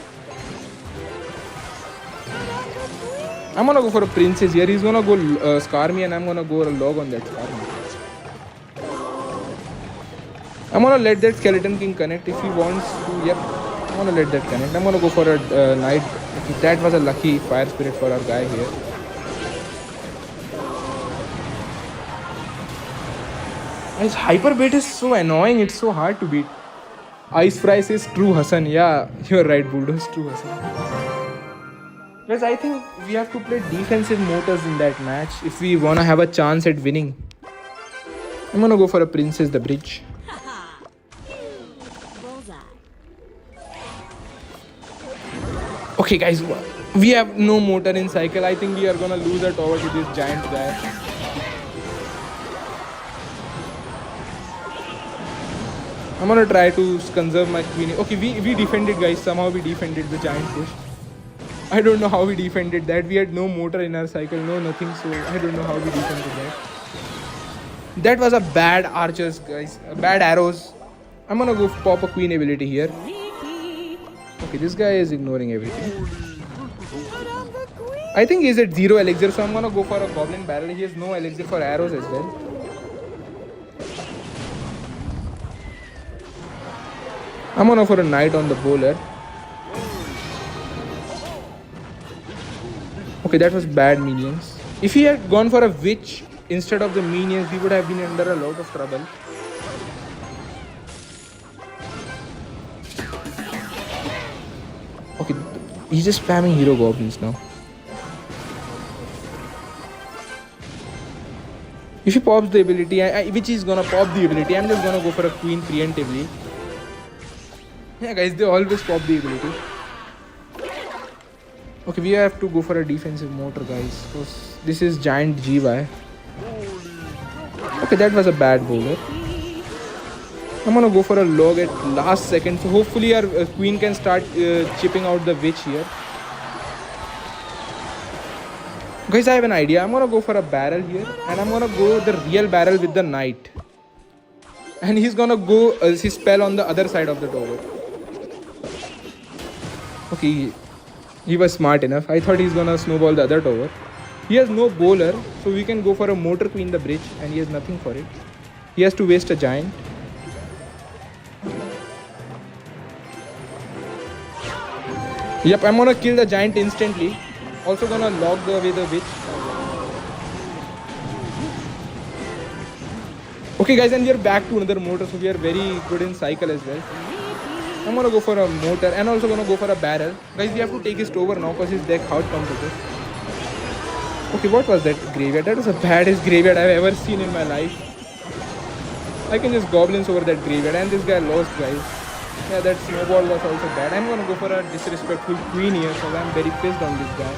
I'm gonna go for a princess here. He's gonna go Skarmy and I'm gonna go a log on that Skarmy. I'm gonna let that skeleton king connect if he wants to. Yep, I'm gonna let that connect. I'm gonna go for a knight. Okay, that was a lucky fire spirit for our guy here. Guys, Hyperbait is so annoying. It's so hard to beat. Ice Fry says true Hassan. Yeah, you're right, Bulldoze. True Hassan. Guys, I think we have to play defensive motors in that match if we wanna have a chance at winning. I'm gonna go for a princess the bridge. Okay, guys, we have no motor in cycle. I think we are gonna lose our tower to this giant guy. I'm gonna try to conserve my queen. Okay, we defended, guys. Somehow we defended the giant push. I don't know how we defended that. We had no motor in our cycle, no nothing, so I don't know how we defended that. That was a bad archers, guys. Bad arrows. I'm gonna go pop a queen ability here. Okay, this guy is ignoring everything. I think he's at 0 elixir, so I'm gonna go for a goblin barrel. He has no elixir for arrows as well. I'm gonna go for a knight on the bowler. Okay, that was bad minions. If he had gone for a witch instead of the minions, we would have been under a lot of trouble. Okay, he's just spamming hero goblins now. If he pops the ability, which is gonna pop the ability, I'm just gonna go for a queen preemptively. Yeah guys, they always pop the ability. Okay, we have to go for a defensive motor guys, because this is giant GY. Okay, that was a bad bowler. I'm gonna go for a log at last second, so hopefully our queen can start chipping out the witch here. Guys, I have an idea. I'm gonna go for a barrel here, and I'm gonna go the real barrel with the knight. And he's gonna go his spell on the other side of the tower. Okay, he was smart enough. I thought he's gonna snowball the other tower. He has no bowler, so we can go for a motor queen the bridge, and he has nothing for it. He has to waste a giant. Yep, I'm gonna kill the giant instantly. Also gonna log away the witch. Okay guys, and we are back to another motor, so we are very good in cycle as well. I'm gonna go for a motor and also gonna go for a barrel. Guys, we have to take his tower now because his deck how it comes with it. Okay, what was that graveyard? That was the baddest graveyard I've ever seen in my life. I can just goblins over that graveyard, and this guy lost, guys. Yeah, that snowball was also bad. I'm gonna go for a disrespectful queen here, so I'm very pissed on this guy.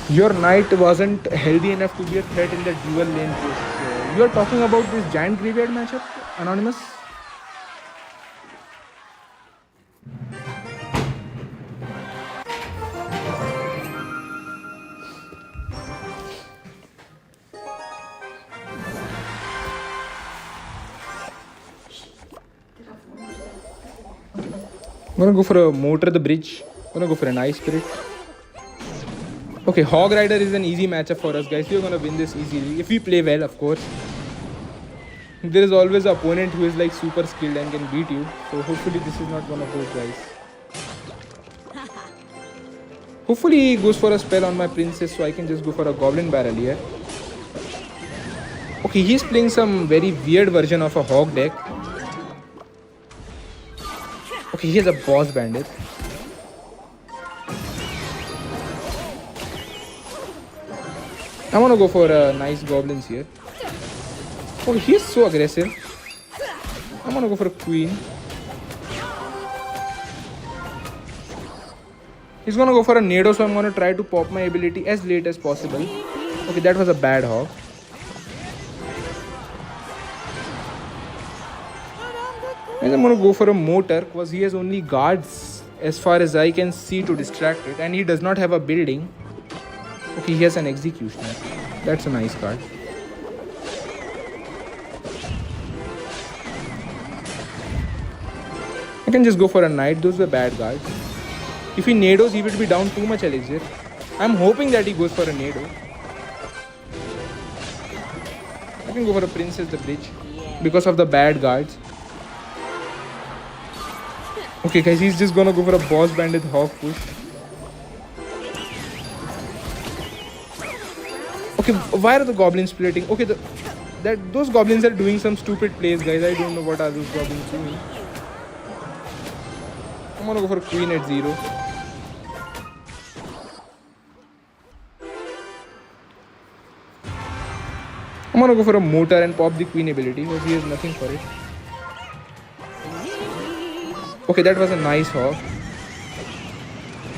Your knight wasn't healthy enough to be a threat in the dual lane push. You are talking about this giant graveyard matchup, Anonymous? I'm gonna go for a motor the bridge. I'm gonna go for an ice spirit. Okay, Hog Rider is an easy matchup for us, guys. We're gonna win this easily if we play well, of course. There is always an opponent who is like super skilled and can beat you. So hopefully this is not one of those guys. Hopefully he goes for a spell on my princess, so I can just go for a goblin barrel here. Okay, he's playing some very weird version of a hog deck. Okay, he has a boss bandit. I want to go for nice goblins here. Oh, he's so aggressive. I'm gonna go for a queen. He's gonna go for a nado, so I'm gonna try to pop my ability as late as possible. Okay, that was a bad hog. And I'm gonna go for a motor because he has only guards as far as I can see to distract it, and he does not have a building. Okay, he has an executioner. That's a nice card. I can just go for a knight. Those were bad guards. If he nados, he will be down too much elixir. I'm hoping that he goes for a nado. I can go for a princess the bridge because of the bad guards. Okay guys, he's just gonna go for a boss bandit hog push. Okay, why are the goblins splitting? Okay, those goblins are doing some stupid plays, guys. I don't know what are those goblins doing. I'm gonna go for a queen at 0. I'm gonna go for a motor and pop the queen ability because he has nothing for it. Okay, that was a nice hog.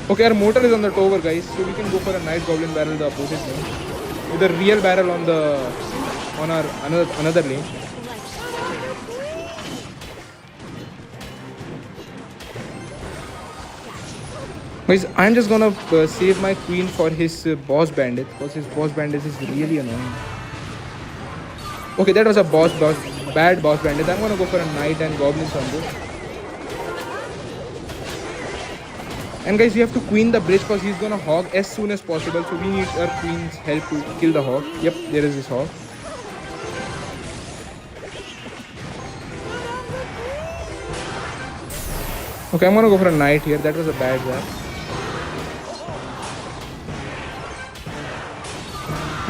Okay, our motor is on the tower, guys, so we can go for a nice goblin barrel the opposite lane with a real barrel on our another lane. Guys, I'm just gonna save my queen for his boss bandit because his boss bandit is really annoying. Okay, that was a boss bad boss bandits. I'm gonna go for a knight and goblins on this. And guys, we have to queen the bridge because he's gonna hog as soon as possible. So we need our queen's help to kill the hog. Yep, there is this hog. Okay, I'm gonna go for a knight here. That was a bad zap.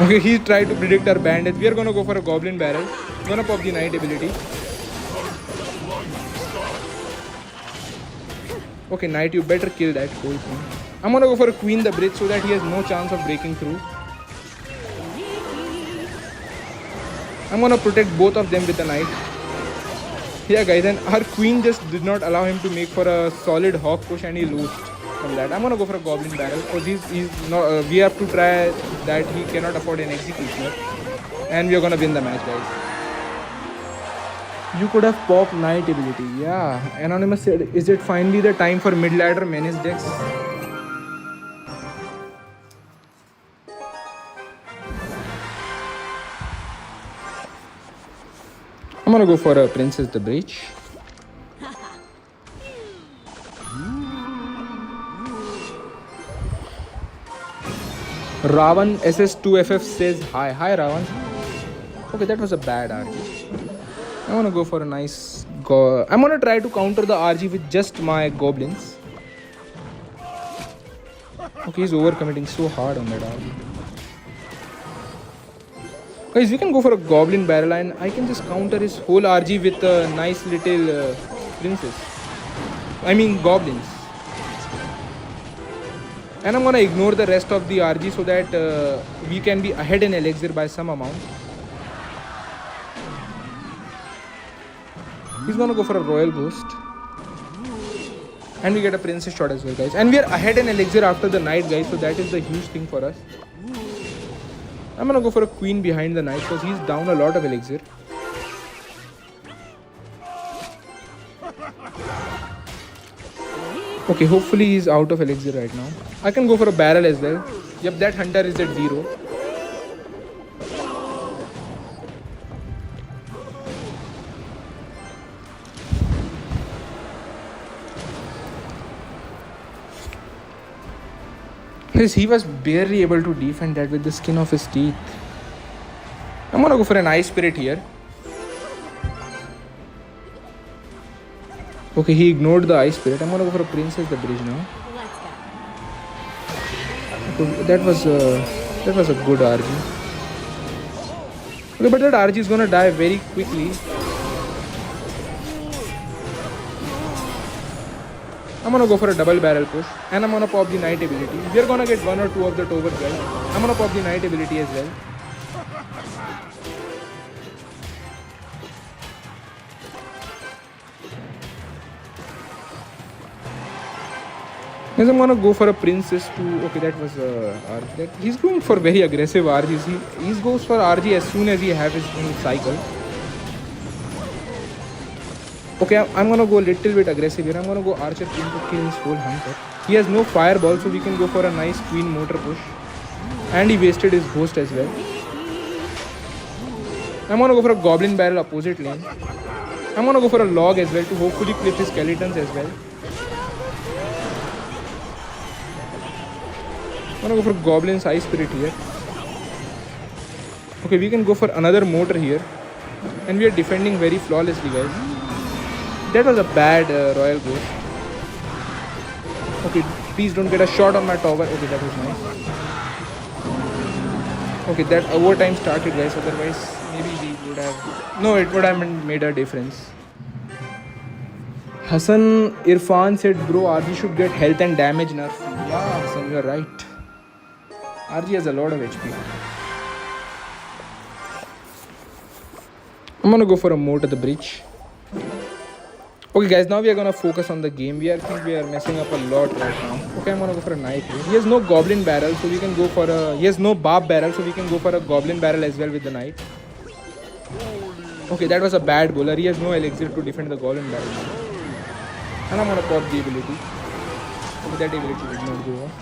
Okay, he tried to predict our bandits. We are gonna go for a goblin barrel. Gonna pop the knight ability. Okay, knight, you better kill that whole thing. I'm gonna go for a queen the bridge so that he has no chance of breaking through. I'm gonna protect both of them with a knight. Yeah guys, and our queen just did not allow him to make for a solid hawk push and he lost from that. I'm gonna go for a goblin barrel because he's not, we have to try that. He cannot afford an executioner and we are gonna win the match, guys. You could have popped knight ability. Yeah, Anonymous said, is it finally the time for mid-ladder menace decks? I'm gonna go for a Princess the Breach. Ravan SS2FF says hi. Hi Ravan. Okay, that was a bad RG. I'm gonna go for a nice I'm gonna try to counter the RG with just my goblins. Okay, he's overcommitting so hard on that RG. Guys, we can go for a goblin barrel and I can just counter his whole RG with a nice little princess. I mean goblins. And I'm gonna ignore the rest of the RG so that we can be ahead in elixir by some amount. He's gonna go for a royal boost. And we get a princess shot as well, guys. And we are ahead in elixir after the knight, guys. So that is the huge thing for us. I'm gonna go for a queen behind the knight because he's down a lot of elixir. Okay, hopefully he's out of elixir right now. I can go for a barrel as well. Yep, that hunter is at 0. He was barely able to defend that with the skin of his teeth. I'm gonna go for an ice spirit here. Okay, he ignored the ice spirit. I'm gonna go for a princess the bridge now. Okay, that was a good RG. Okay, but that RG is gonna die very quickly. I'm gonna go for a double barrel push and I'm gonna pop the knight ability. We're gonna get 1 or 2 of the tower guys. I'm gonna pop the knight ability as well. Yes, I'm gonna go for a princess to. Okay, that was RG. He's going for very aggressive RGs. He goes for RG as soon as he has his own cycle. Okay, I'm gonna go a little bit aggressive here. I'm gonna go archer queen to kill his whole hunter. He has no fireball, so we can go for a nice queen motor push. And he wasted his ghost as well. I'm gonna go for a goblin barrel opposite lane. I'm gonna go for a log as well to hopefully clip his skeletons as well. I'm gonna go for goblins ice spirit here. Okay, we can go for another motor here. And we are defending very flawlessly, guys. That was a bad royal ghost. Okay, please don't get a shot on my tower. Okay, that was nice. Okay, that overtime started, guys. Otherwise, maybe we would have... No, it would have made a difference. Hassan Irfan said, bro, RG should get health and damage nerf. Yeah, Hassan, you're right. RG has a lot of HP. I'm gonna go for a moat at the bridge. Okay guys, now we are gonna focus on the game. I think we are messing up a lot right now. Okay, I'm gonna go for a knight here. He has no goblin barrel, so we can go for a... He has no barb barrel, so we can go for a goblin barrel as well with the knight. Okay, that was a bad bowler. He has no elixir to defend the goblin barrel. And I'm gonna pop the ability. Okay, that ability did not go off.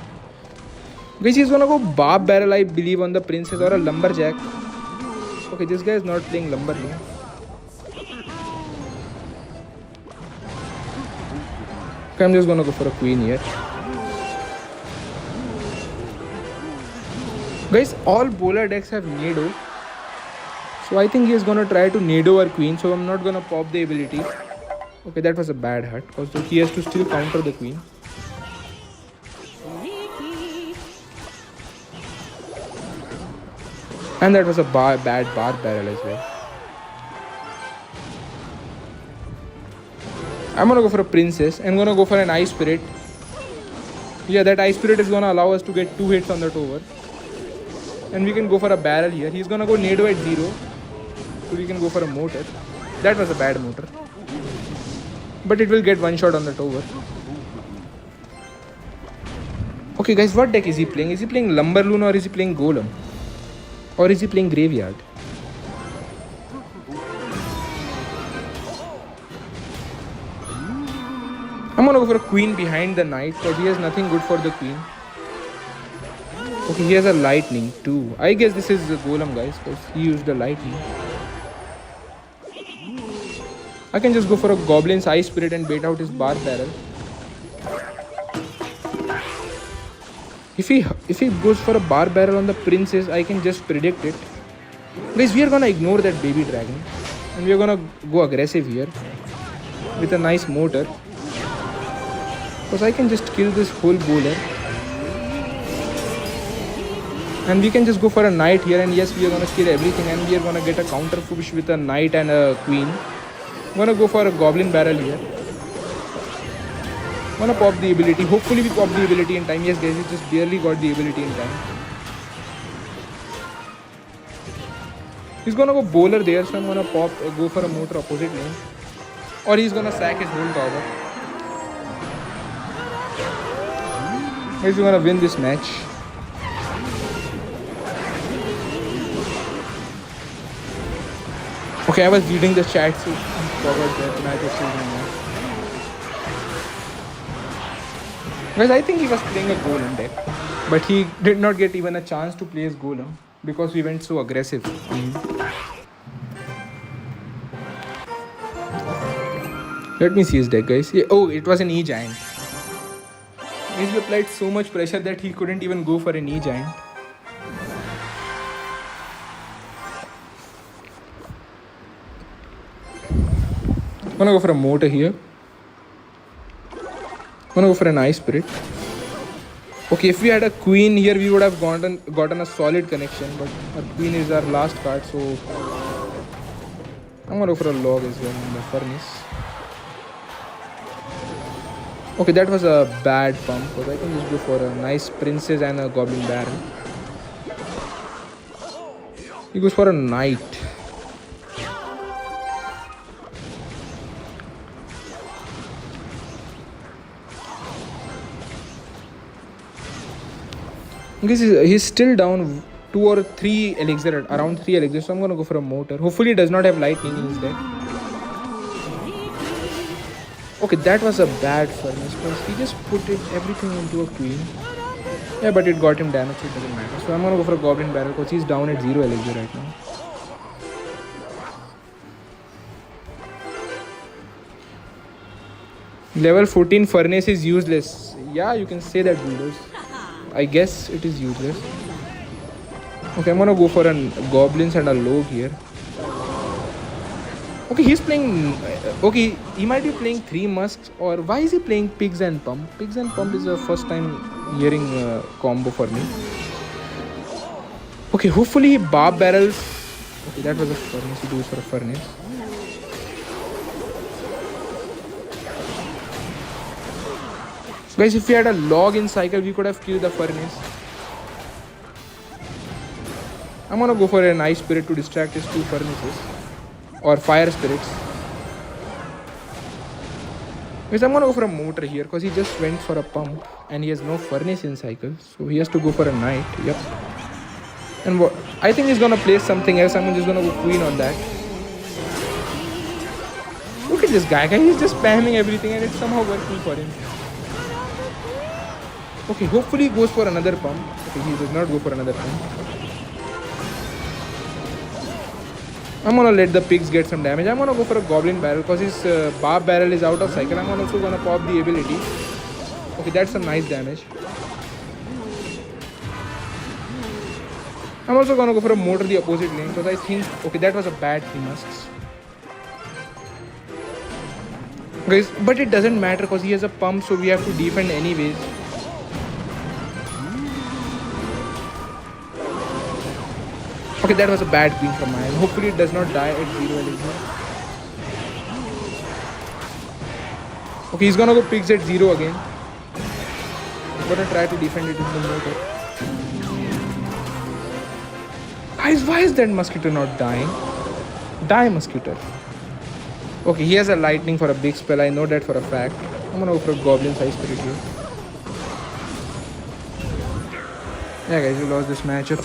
Guys, he's gonna go barb barrel, I believe, on the princess or a lumberjack. Okay, this guy is not playing lumberjack. Okay, I'm just gonna go for a queen here. Guys, all bowler decks have Nado. So I think he is gonna try to Nado our queen. So I'm not gonna pop the ability. Okay, that was a bad hut. Because he has to still counter the queen. And that was a bad bar barrel as well. I'm gonna go for a princess. I'm gonna go for an ice spirit. Yeah, that ice spirit is gonna allow us to get 2 hits on that over. And we can go for a barrel here. He's gonna go Nado at 0. So we can go for a motor. That was a bad motor. But it will get 1 shot on that over. Okay guys, what deck is he playing? Is he playing Lumberloon or is he playing Golem? Or is he playing Graveyard? I'm gonna go for a queen behind the knight because he has nothing good for the queen. Okay, he has a lightning too. I guess this is a golem, guys, because he used the lightning. I can just go for a goblin's ice spirit and bait out his bar barrel. If he goes for a bar barrel on the princess, I can just predict it. Guys, we are gonna ignore that baby dragon and we are gonna go aggressive here with a nice motor. Because I can just kill this whole bowler. And we can just go for a knight here, and yes, we are gonna kill everything and we are gonna get a counter push with a knight and a queen. I'm gonna go for a goblin barrel here. I'm gonna pop the ability. Hopefully we pop the ability in time. Yes guys, we just barely got the ability in time. He's gonna go bowler there, so I'm gonna go for a motor opposite lane. Or he's gonna sack his whole tower. Guys, we're gonna win this match. Okay, I was reading the chat, so I forgot that match was still going on. Guys, I think he was playing a golem deck, but he did not get even a chance to play his golem because we went so aggressive. Let me see his deck, guys. Oh, it was an E-giant. He applied so much pressure that he couldn't even go for an E-giant. I'm gonna go for a motor here. I'm gonna go for an ice spirit. Okay, if we had a queen here, we would have gotten a solid connection, but our queen is our last card, so I'm gonna go for a log as well in the furnace. Okay, that was a bad pump, because I can just go for a nice princess and a goblin baron. He goes for a knight. He's still down 2 or 3 elixir, around 3 elixir, so I'm gonna go for a motor. Hopefully he does not have lightning in his deck. Okay, that was a bad furnace because he just put everything into a queen. Yeah, but it got him damage, so it doesn't matter. So I'm gonna go for a goblin barrel because he's down at 0 elixir right now. Level 14 furnace is useless. Yeah, you can say that, builders. I guess it is useless. Okay, I'm gonna go for a goblins and a log here. Okay, he's playing. Okay, he might be playing 3 musks, or why is he playing pigs and pump? Pigs and pump is the first time hearing combo for me. Okay, hopefully he barb barrels. Okay, that was a furnace. He goes for a furnace. Guys, if we had a log in cycle, we could have killed the furnace. I'm gonna go for an ice spirit to distract his 2 furnaces. Or fire spirits. Guys, I'm gonna go for a motor here because he just went for a pump and he has no furnace in cycle. So he has to go for a knight. Yep. And I think he's gonna play something else. I'm just gonna go queen on that. Look at this guy. He's just spamming everything and it's somehow working for him. Okay, hopefully he goes for another pump. Okay, he does not go for another pump. I'm gonna let the pigs get some damage. I'm gonna go for a goblin barrel because his barb barrel is out of cycle. I'm also gonna pop the ability. Okay, that's some nice damage. I'm also gonna go for a mortar the opposite lane because I think, okay, that was a bad 3 musks. Guys, but it doesn't matter because he has a pump, so we have to defend anyways. Okay, that was a bad queen from my end. Hopefully it does not die at 0 elixir. Okay, he's gonna go pigs at 0 again. I'm gonna try to defend it with the mortar. Guys, why is that musketeer not dying? Die, musketeer. Okay, he has a lightning for a big spell. I know that for a fact. I'm gonna go for a goblin size spirit here. Yeah, guys, we lost this matchup.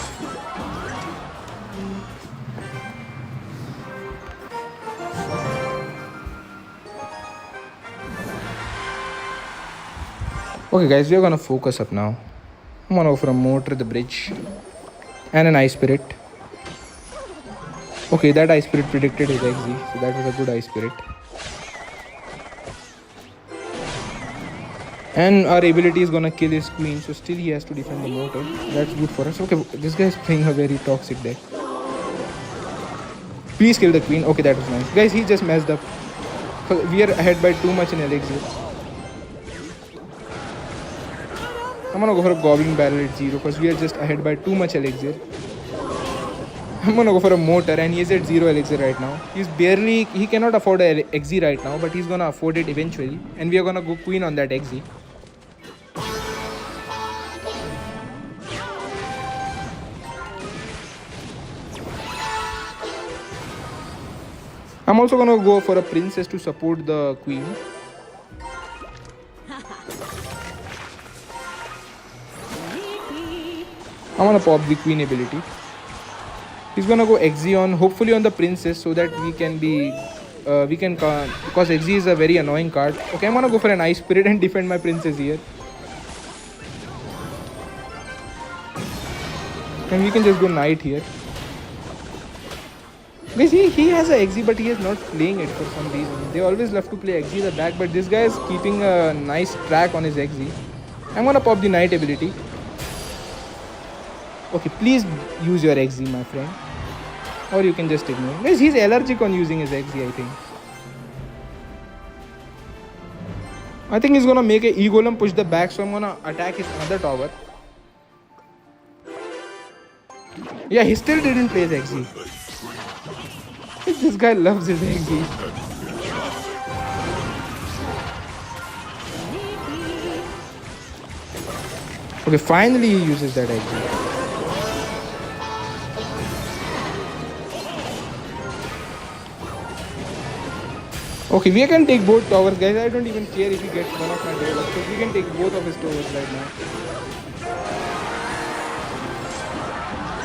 Okay, guys, we are gonna focus up now. I'm gonna go for a mortar, the bridge, and an ice spirit. Okay, that ice spirit predicted his XZ, so that was a good ice spirit. And our ability is gonna kill his queen, so still he has to defend the mortar. That's good for us. Okay, this guy is playing a very toxic deck. Please kill the queen. Okay, that was nice. Guys, he just messed up. We are ahead by too much in elixir. I'm gonna go for a goblin barrel at 0 because we are just ahead by too much elixir. I'm gonna go for a mortar and he's at 0 elixir right now. He cannot afford a XZ right now, but he's gonna afford it eventually. And we are gonna go queen on that XZ. I'm also gonna go for a princess to support the queen. I'm gonna pop the queen ability. He's gonna go XZ on, hopefully on the princess, so that we can because XZ is a very annoying card. Okay, I'm gonna go for an ice spirit and defend my princess here. And we can just go knight here. Guys, he has a XZ, but he is not playing it for some reason. They always love to play XZ the back, but this guy is keeping a nice track on his XZ. I'm gonna pop the knight ability. Okay, please use your XZ, my friend. Or you can just ignore. Guys, he's allergic on using his XZ, I think. I think he's gonna make a E-golem push the back, so I'm gonna attack his other tower. Yeah, he still didn't play his XZ. This guy loves his XZ. Okay, finally he uses that XZ. Okay, we can take both towers, guys. I don't even care if he gets one of my towers, because we can take both of his towers right now.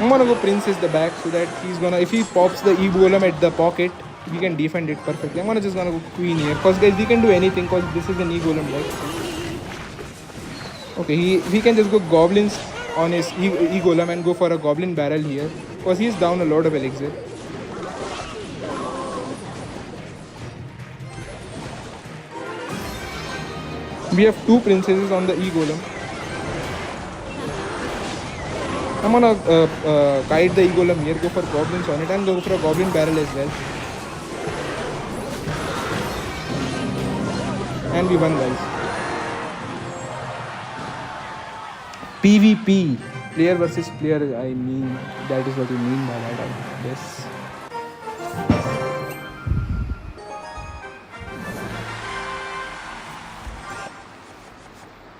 I'm gonna go princess the back so that he's gonna, if he pops the E-golem at the pocket, we can defend it perfectly. I'm gonna go queen here, because guys, we can do anything, because this is an E-golem deck. Okay, he can just go goblins on his E-golem and go for a goblin barrel here, because he's down a lot of elixir. We have 2 princesses on the E-golem. I'm gonna kite the E-golem here, go for goblins on it, and go for a goblin barrel as well. And we won, guys. PvP, player versus player. I mean, that is what you mean by that, I guess.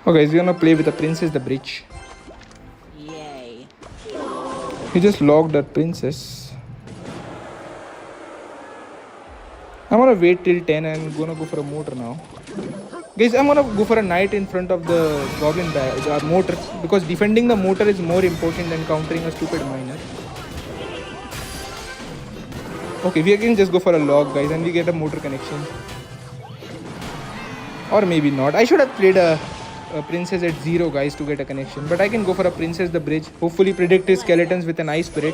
Okay, he's gonna play with the princess, the bridge. Yay. He just locked that princess. I'm gonna wait till 10 and gonna go for a mortar now. Guys, I'm gonna go for a knight in front of the goblin mortar, because defending the mortar is more important than countering a stupid miner. Okay, we can just go for a log, guys, and we get a mortar connection. Or maybe not. I should have played a princess at 0, guys, to get a connection, but I can go for a princess the bridge, hopefully predict his skeletons with an ice spirit.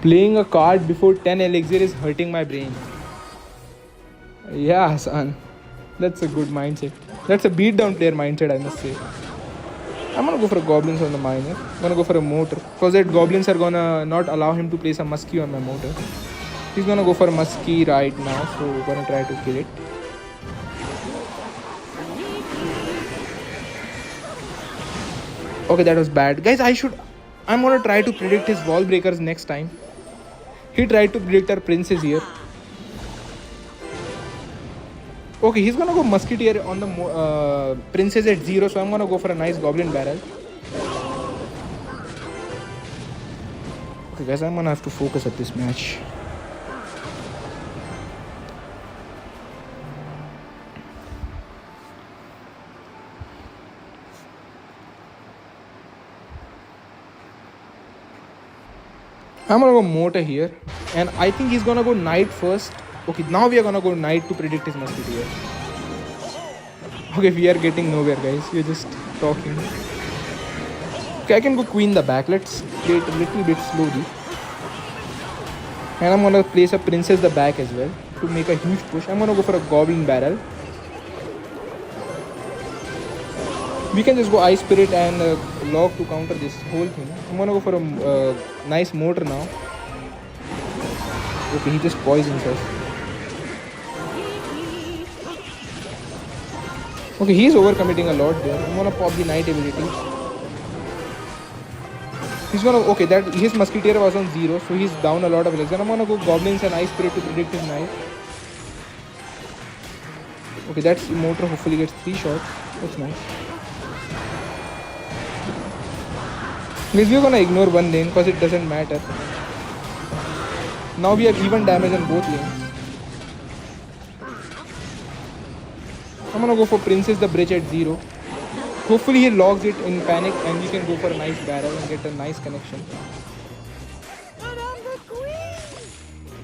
Playing a card before 10 elixir is hurting my brain. Yeah, son. That's a good mindset. That's a beatdown player mindset, I must say. I'm gonna go for a goblins on the miner. I'm gonna go for a mortar. Because that goblins are gonna not allow him to place a muskie on my mortar. He's gonna go for a muskie right now, so we're gonna try to kill it. Okay, that was bad. Guys, I'm gonna try to predict his wall breakers next time. He tried to predict our princes here. Okay, he's gonna go musketeer on the princess at 0, so I'm gonna go for a nice goblin barrel. Okay, guys, I'm gonna have to focus at this match. I'm gonna go mortar here, and I think he's gonna go knight first. Okay, now we are gonna go knight to predict his musketeer. Okay, we are getting nowhere, guys. We're just talking. Okay, I can go queen the back. Let's play it a little bit slowly. And I'm gonna place a princess the back as well to make a huge push. I'm gonna go for a goblin barrel. We can just go ice spirit and log to counter this whole thing. I'm gonna go for a nice mortar now. Okay, he just poisons us. Okay, he's overcommitting a lot there. I'm gonna pop the knight ability. He's gonna, okay, that his musketeer was on 0, so he's down a lot of legs. And I'm gonna go goblins and ice spirit to predict his knight. Okay, that's mortar. Hopefully gets 3 shots. That's nice. Guys, we're gonna ignore one lane because it doesn't matter. Now we have even damage on both lanes. I'm gonna go for princess the bridge at 0. Hopefully he logs it in panic and we can go for a nice barrel and get a nice connection.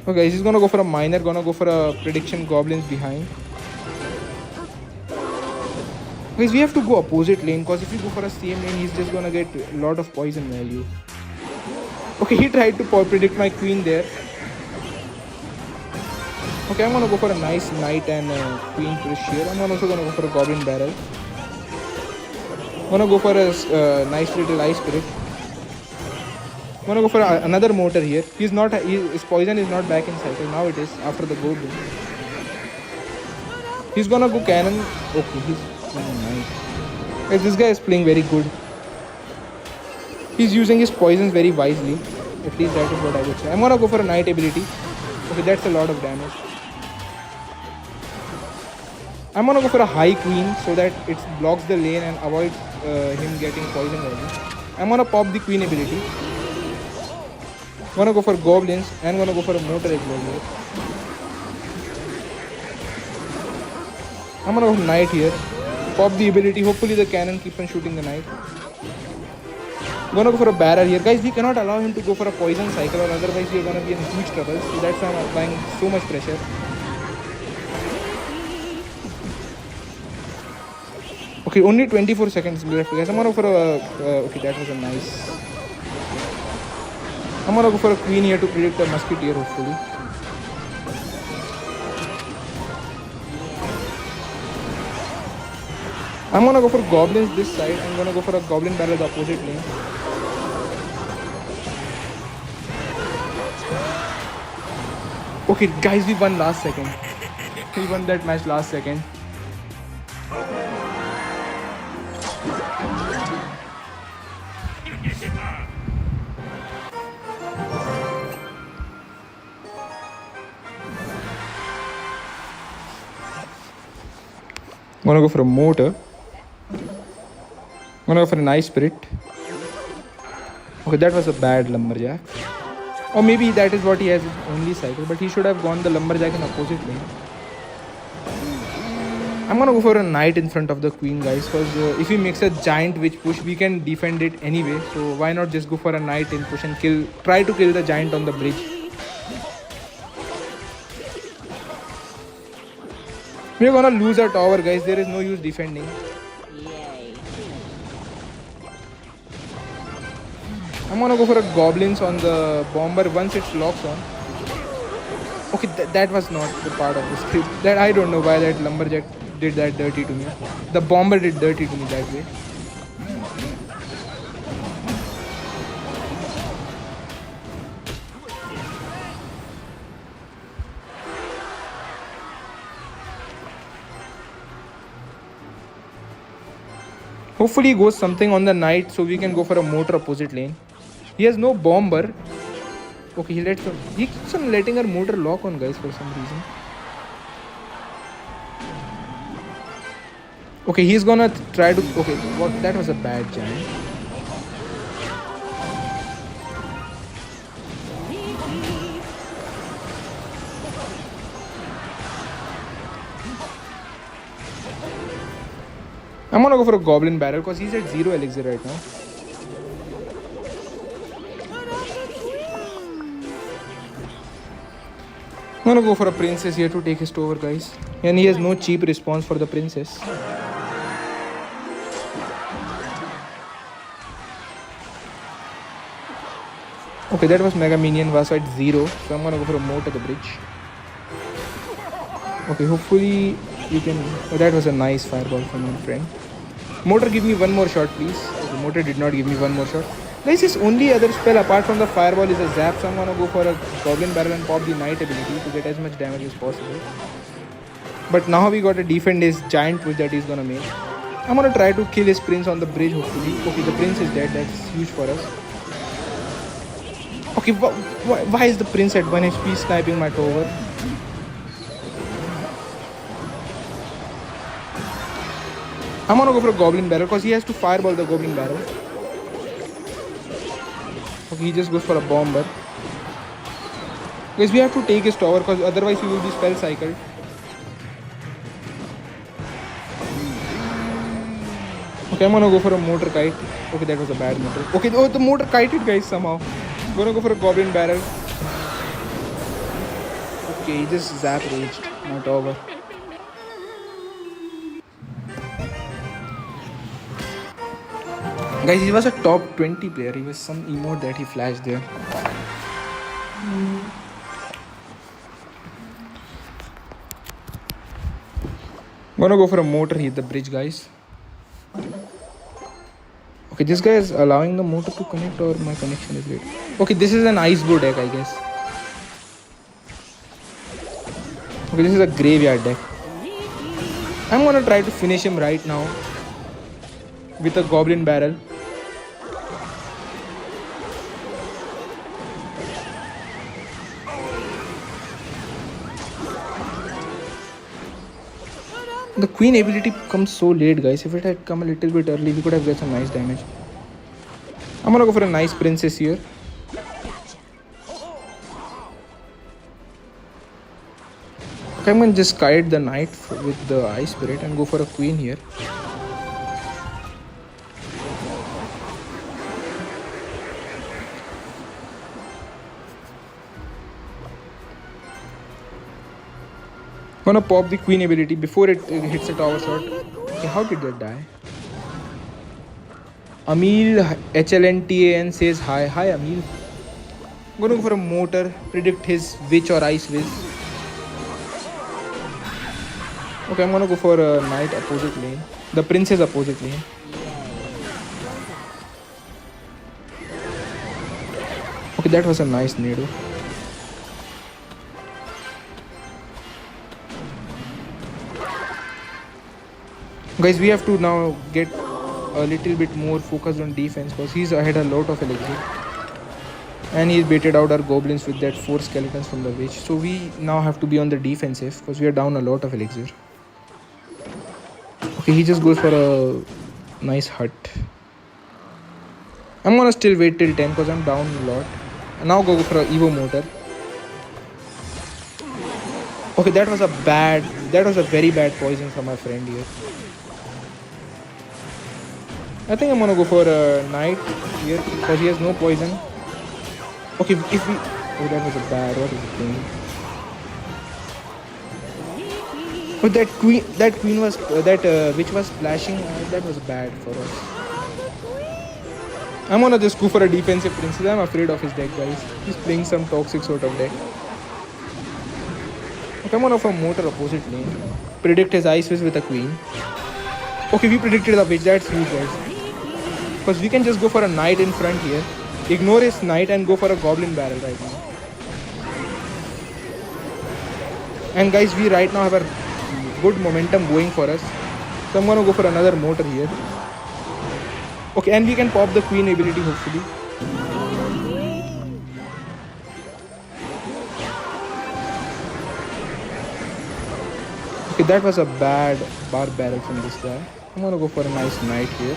Okay, he's gonna go for a miner, gonna go for a prediction goblins behind. Guys, we have to go opposite lane because if we go for a same lane, he's just gonna get a lot of poison value. Okay, he tried to predict my queen there. Okay, I'm gonna go for a nice knight and queen push here. I'm also gonna go for a goblin barrel. I'm gonna go for a nice little ice spirit. I'm gonna go for another mortar here. His poison is not back in cycle. Now it is after the goblin. He's gonna go cannon. Okay, he's nice. Guys, this guy is playing very good. He's using his poisons very wisely. At least that is what I would say. I'm gonna go for a knight ability. Okay, that's a lot of damage. I'm gonna go for a high queen so that it blocks the lane and avoids him getting poison value. I'm gonna pop the queen ability. I'm gonna go for goblins and I'm gonna go for a mortar as well here. I'm gonna go knight here. Pop the ability. Hopefully the cannon keeps on shooting the knight. I'm gonna go for a barrel here. Guys, we cannot allow him to go for a poison cycle or otherwise we are gonna be in huge trouble. So that's why I'm applying so much pressure. Okay, only 24 seconds left, guys. I'm gonna go for a... okay, that was a nice... I'm gonna go for a queen here to predict a musketeer, hopefully. I'm gonna go for goblins this side. I'm gonna go for a goblin barrel the opposite lane. Okay, guys, we won last second. We won that match last second. I'm gonna go for a mortar. I'm gonna go for a nice spirit. Okay, that was a bad lumberjack. Or maybe that is what he has only cycle, but he should have gone the lumberjack in opposite lane. I'm gonna go for a knight in front of the queen, guys, because if he makes a giant witch push, we can defend it anyway. So why not just go for a knight in push and try to kill the giant on the bridge. We're gonna lose our tower, guys. There is no use defending. Yay. I'm I'm gonna go for a goblins on the bomber once it locks on. Okay, that was not the part of the script. That I don't know why that lumberjack did that dirty to me. The bomber did dirty to me that way. Hopefully he goes something on the knight so we can go for a motor opposite lane. He has no bomber. Okay, he keeps on letting our motor lock on, guys, for some reason. Okay, he's gonna try to... Okay, what? That was a bad jam. I'm gonna go for a goblin barrel because he's at 0 elixir right now. I'm gonna go for a princess here to take his tower, guys. And he has no cheap response for the princess. Okay, that was mega minion was at 0. So I'm gonna go for a moat at the bridge. Okay, hopefully you can... Oh, that was a nice fireball from my friend. Motor, give me one more shot, please. The motor did not give me one more shot. Guys, his only other spell apart from the fireball is a zap. So I'm gonna go for a goblin barrel and pop the knight ability to get as much damage as possible. But now we got to defend his giant push that he's gonna make. I'm gonna try to kill his prince on the bridge, hopefully. Okay, the prince is dead. That's huge for us. Okay, why is the prince at 1 HP sniping my tower? I'm gonna go for a goblin barrel because he has to fireball the goblin barrel. Okay, he just goes for a bomber. Guys, we have to take his tower because otherwise we will be spell cycled. Okay, I'm gonna go for a motor kite. Okay, that was a bad motor. Okay, oh, the motor kited, guys, somehow. Gonna go for a goblin barrel. Okay, he just zap raged. Not over. Guys, he was a top 20 player. He was some emote that he flashed there. Gonna go for a motor, hit the bridge, guys. Okay, this guy is allowing the motor to connect or my connection is late. Okay, this is an ice bow deck, I guess. Okay, this is a graveyard deck. I'm gonna try to finish him right now with a goblin barrel. The queen ability comes so late, guys. If it had come a little bit early, we could have got some nice damage. I'm gonna go for a nice princess here. Okay, I'm gonna just kite the knight with the ice spirit and go for a queen here. Gonna pop the queen ability before it hits a tower shot. Okay, how did that die? Amil HLNTAN says hi. Hi Amil. Gonna go for a motor, predict his witch or ice whiz. Okay, I'm gonna go for a knight opposite lane. The princess opposite lane. Okay, that was a nice nado. Guys, we have to now get a little bit more focused on defense because he's ahead a lot of elixir. And he's baited out our goblins with that 4 skeletons from the witch. So we now have to be on the defensive because we are down a lot of elixir. Okay, he just goes for a nice hut. I'm gonna still wait till 10 because I'm down a lot. And now go for a Evo motor. Okay, that was a very bad poison from my friend here. I think I'm gonna go for a knight here because he has no poison. Okay, if we... Oh, that was a bad... What is it doing? But that queen was... witch was splashing. That was bad for us. I'm gonna just go for a defensive princess. I'm afraid of his deck, guys. He's playing some toxic sort of deck. Okay, I'm gonna for motor opposite lane. Predict his ice wish with a queen. Okay, we predicted the witch. That's huge, guys. Because we can just go for a knight in front here. Ignore his knight and go for a goblin barrel right now. And guys, we right now have a good momentum going for us. So I'm gonna go for another motor here. Okay, and we can pop the queen ability hopefully. Okay, that was a bad bar barrel from this guy. I'm gonna go for a nice knight here.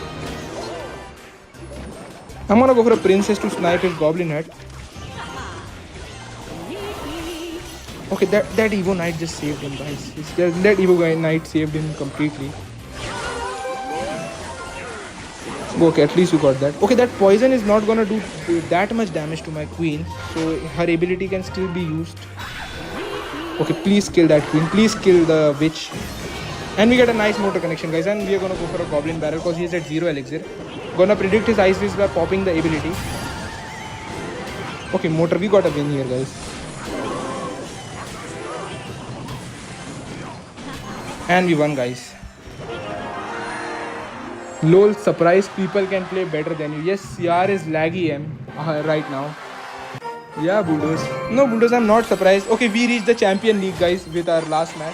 I'm gonna go for a princess to snipe his goblin head. Okay, that Evo Knight just saved him, guys. That Evo Knight saved him completely. Okay, at least you got that. Okay, that poison is not gonna do that much damage to my queen, so her ability can still be used. Okay, please kill that queen. Please kill the witch. And we get a nice motor connection, guys. And we are gonna go for a goblin barrel because he's at 0 elixir. Gonna predict his ice wish by popping the ability. Okay, motor. We got a win here, guys. And we won, guys. LOL, surprise, people can play better than you. Yes, CR is laggy right now. Yeah, Bulldoze. No, Bulldoze, I'm not surprised. Okay, we reached the Champion League, guys, with our last match.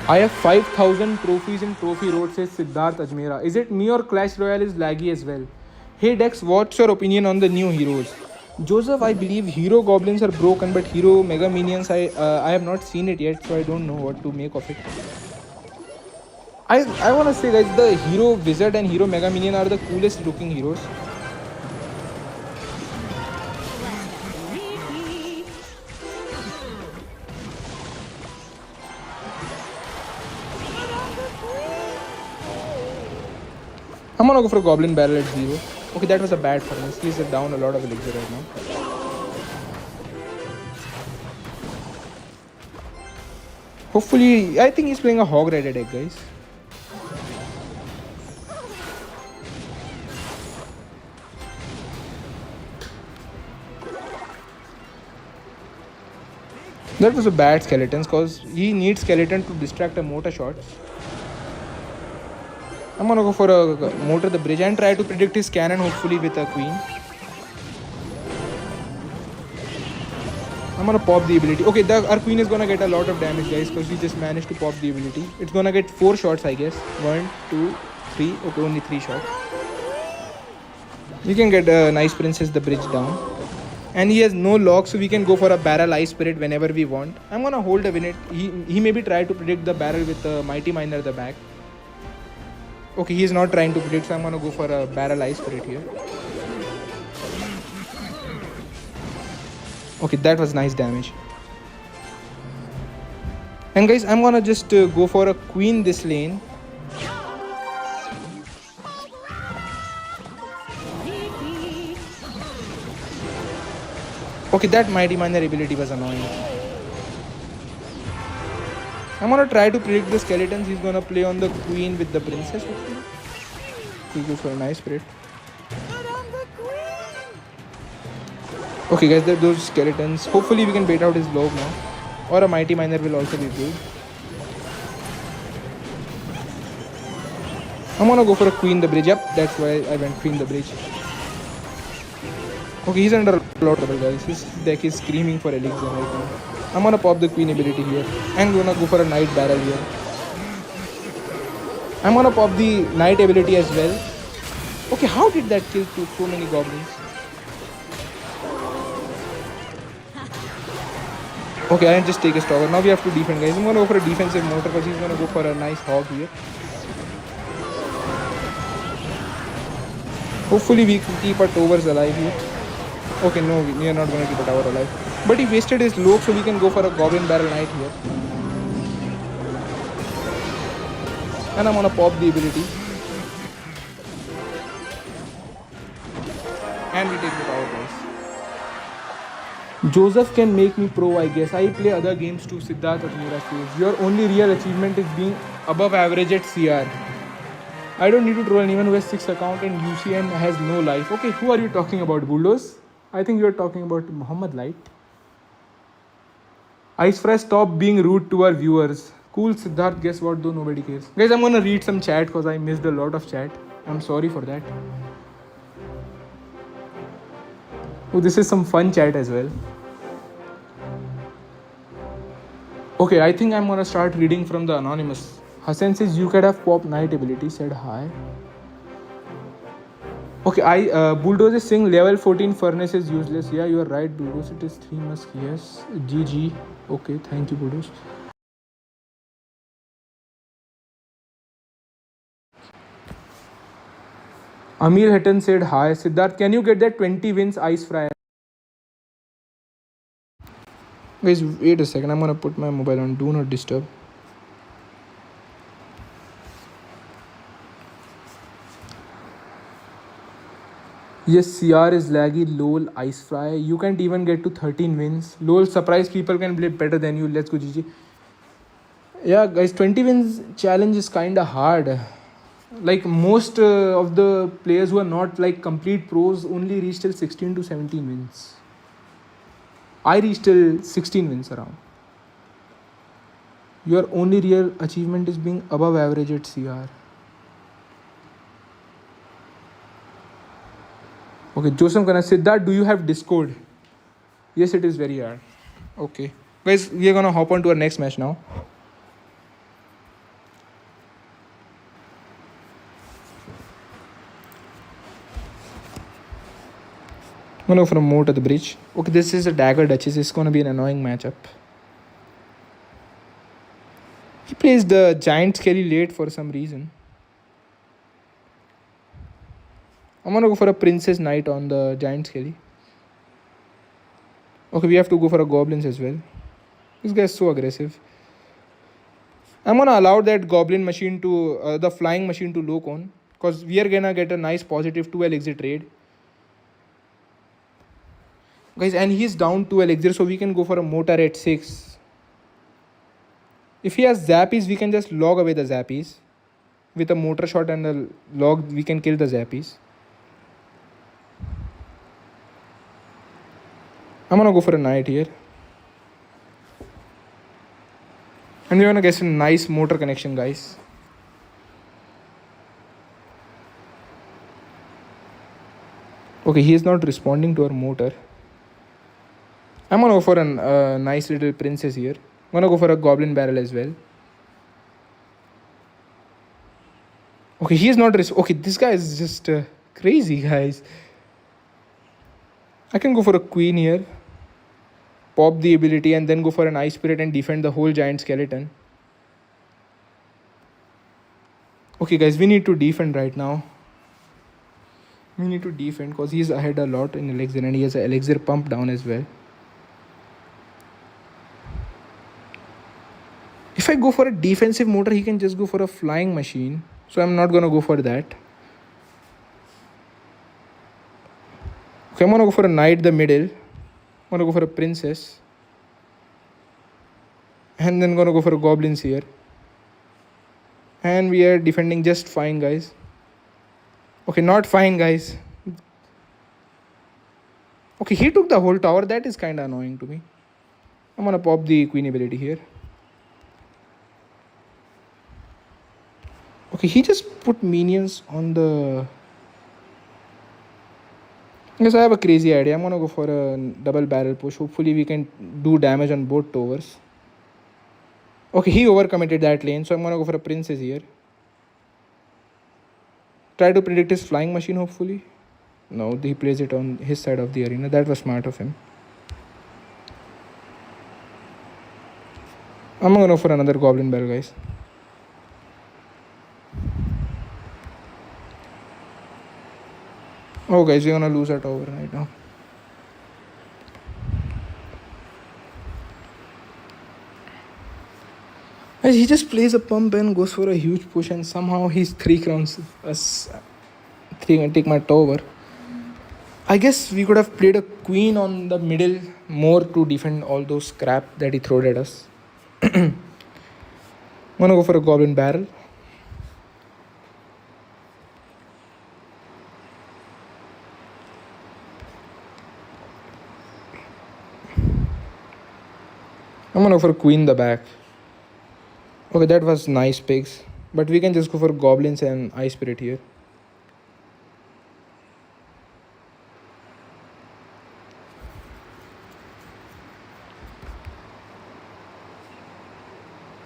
I have 5,000 trophies in Trophy Road, says Siddharth Ajmera. Is it me or Clash Royale is laggy as well? Hey Dex, what's your opinion on the new heroes? Joseph, I believe hero goblins are broken, but hero mega minions, I have not seen it yet, so I don't know what to make of it. I want to say, guys, the hero wizard and hero mega minion are the coolest looking heroes. I'm gonna go for a goblin barrel at 0. Okay, that was a bad furnace. He's down a lot of elixir right now. Hopefully, I think he's playing a hog rider deck, guys. That was a bad skeleton because he needs skeleton to distract a motor shot. I'm gonna go for a motor the bridge and try to predict his cannon hopefully with a queen. I'm gonna pop the ability. Okay, our queen is gonna get a lot of damage, guys, because we just managed to pop the ability. It's gonna get 4 shots, I guess. 1, 2, 3. Okay, only 3 shots. We can get a nice princess the bridge down. And he has no lock, so we can go for a barrel ice spirit whenever we want. I'm gonna hold a minute. He maybe try to predict the barrel with the mighty miner at the back. Okay, he is not trying to predict, so I'm gonna go for a barrel ice spirit here. Okay, that was nice damage. And guys, I'm gonna just go for a queen this lane. Okay, that mighty miner ability was annoying. I'm gonna try to predict the skeletons. He's gonna play on the queen with the princess. He goes for a nice spirit. Okay, guys, those skeletons. Hopefully, we can bait out his log now, or a mighty miner will also be good. I'm gonna go for a queen the bridge. Yep, that's why I went queen the bridge. Okay, he's under a lot of trouble, guys. His deck is screaming for elixir right now. I'm gonna pop the queen ability here. I'm gonna go for a knight barrel here. I'm gonna pop the knight ability as well. Okay, how did that kill so many goblins? Okay, I'll just take a stopper. Now we have to defend, guys. I'm gonna go for a defensive motor because he's gonna go for a nice hog here. Hopefully we can keep our towers alive here. Okay, no, we are not gonna keep a tower alive. But he wasted his loop, so we can go for a goblin barrel knight here. And I'm gonna pop the ability. And we take the tower, guys. Joseph can make me pro, I guess. I play other games too, Siddharth Atmira says. Your only real achievement is being above average at CR. I don't need to troll anyone who has 6 account and UCN has no life. Okay, who are you talking about, Bulldoze? I think you are talking about Muhammad Light. Ice Fresh, stop being rude to our viewers. Cool, Siddharth, guess what, though nobody cares. Guys, I'm gonna read some chat because I missed a lot of chat. I'm sorry for that. Oh, this is some fun chat as well. Okay, I think I'm gonna start reading from the anonymous. Hassan says you could have pop night ability, said hi. Okay, Bulldoze is saying level 14 furnace is useless. Yeah, you are right, Bulldoze. It is 3 musk. Yes. GG. Okay, thank you, Bulldoze. Amir Hatton said hi. Siddharth, can you get that 20 wins ice fry? Guys, wait a second. I'm gonna put my mobile on do not disturb. Yes, CR is laggy. LOL, ice fry. You can't even get to 13 wins. LOL, surprise people can play better than you. Let's go, GG. Yeah, guys, 20 wins challenge is kind of hard. Like most of the players who are not like complete pros only reach till 16 to 17 wins. I reached till 16 wins around. Your only real achievement is being above average at CR. Okay, Joseph Kana said that. Do you have Discord? Yes, it is very hard. Okay. Guys, we are gonna hop on to our next match now. I'm gonna go for a moat at the bridge. Okay, this is a Dagger Duchess. It's gonna be an annoying matchup. He plays the giant Skelly late for some reason. I'm gonna go for a Princess Knight on the giant Skelly. Okay, we have to go for a Goblins as well. This guy's so aggressive. I'm gonna allow that Goblin machine to, the flying machine to low con. Because we are gonna get a nice positive 2 elixir trade. Guys, and he's down 2 elixir, so we can go for a mortar at 6. If he has zappies, we can just log away the zappies. With a mortar shot and a log, we can kill the zappies. I'm gonna go for a knight here. And we're gonna get some nice mortar connection, guys. Okay, he is not responding to our mortar. I'm gonna go for a nice little princess here. I'm gonna go for a goblin barrel as well. Okay, he is not okay, this guy is just crazy, guys. I can go for a queen here. Pop the ability and then go for an ice spirit and defend the whole giant skeleton. Okay, guys, we need to defend right now. We need to defend because he's ahead a lot in elixir and he has an elixir pump down as well. If I go for a defensive mortar, he can just go for a flying machine. So I'm not gonna go for that. Okay, I'm gonna go for a knight the middle. I'm gonna go for a princess. And then gonna go for a goblins here. And we are defending just fine, guys. Okay, not fine, guys. Okay, he took the whole tower. That is kind of annoying to me. I'm gonna pop the queen ability here. Okay, he just put minions on the... Yes, I have a crazy idea. I'm gonna go for a double barrel push. Hopefully we can do damage on both towers. Okay, he overcommitted that lane, so I'm gonna go for a princess here. Try to predict his flying machine, hopefully. No, he plays it on his side of the arena. That was smart of him. I'm gonna go for another goblin barrel, guys. Oh, guys, we're gonna lose our tower right now. Guys, he just plays a pump and goes for a huge push, and somehow he's 3 crowns us. 3 and take my tower. I guess we could have played a queen on the middle more to defend all those scrap that he threw at us. I'm gonna go for a goblin barrel. I'm gonna go for a queen in the back. Okay, that was nice pigs. But we can just go for goblins and ice spirit here.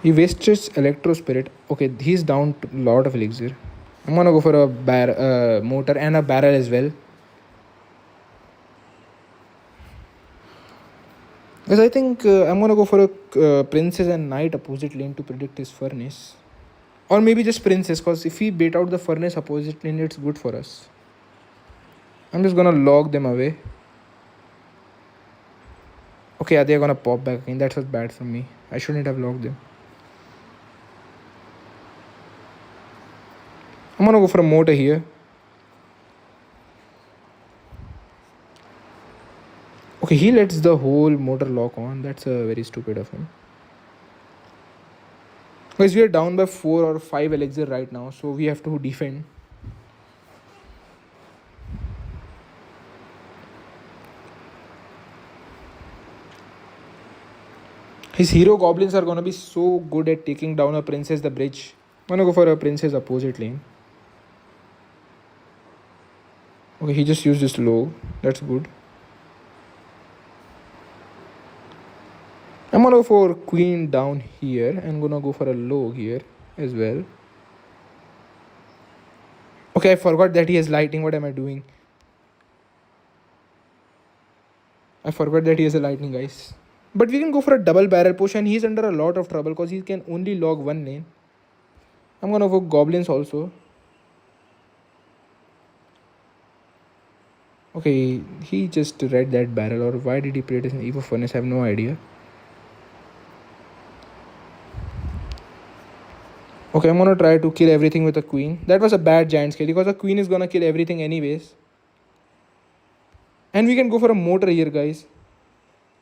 He wastes electro spirit. Okay, he's down to a lot of elixir. I'm gonna go for a motor and a barrel as well. Because I think I'm gonna go for a princess and knight opposite lane to predict his furnace. Or maybe just princess, because if we bait out the furnace opposite lane, it's good for us. I'm just gonna log them away. Okay, yeah, they're gonna pop back again. That was bad from me. I shouldn't have logged them. I'm gonna go for a motor here. Okay, he lets the whole motor lock on. That's very stupid of him. Guys, we are down by 4 or 5 elixir right now, so we have to defend. His hero goblins are gonna be so good at taking down a princess the bridge. I'm gonna go for a princess opposite lane. Okay, he just used his low. That's good. I'm gonna go for queen down here. I'm gonna go for a low here as well. Okay, I forgot that he has lightning. What am I doing? I forgot that he has a lightning, guys. But we can go for a double barrel push, and he's under a lot of trouble because he can only log one lane. I'm gonna go goblins also. Okay, he just read that barrel, or why did he play it as an Evo furnace? I have no idea. Okay, I'm gonna try to kill everything with a queen. That was a bad giant scale because a queen is gonna kill everything anyways. And we can go for a motor here, guys.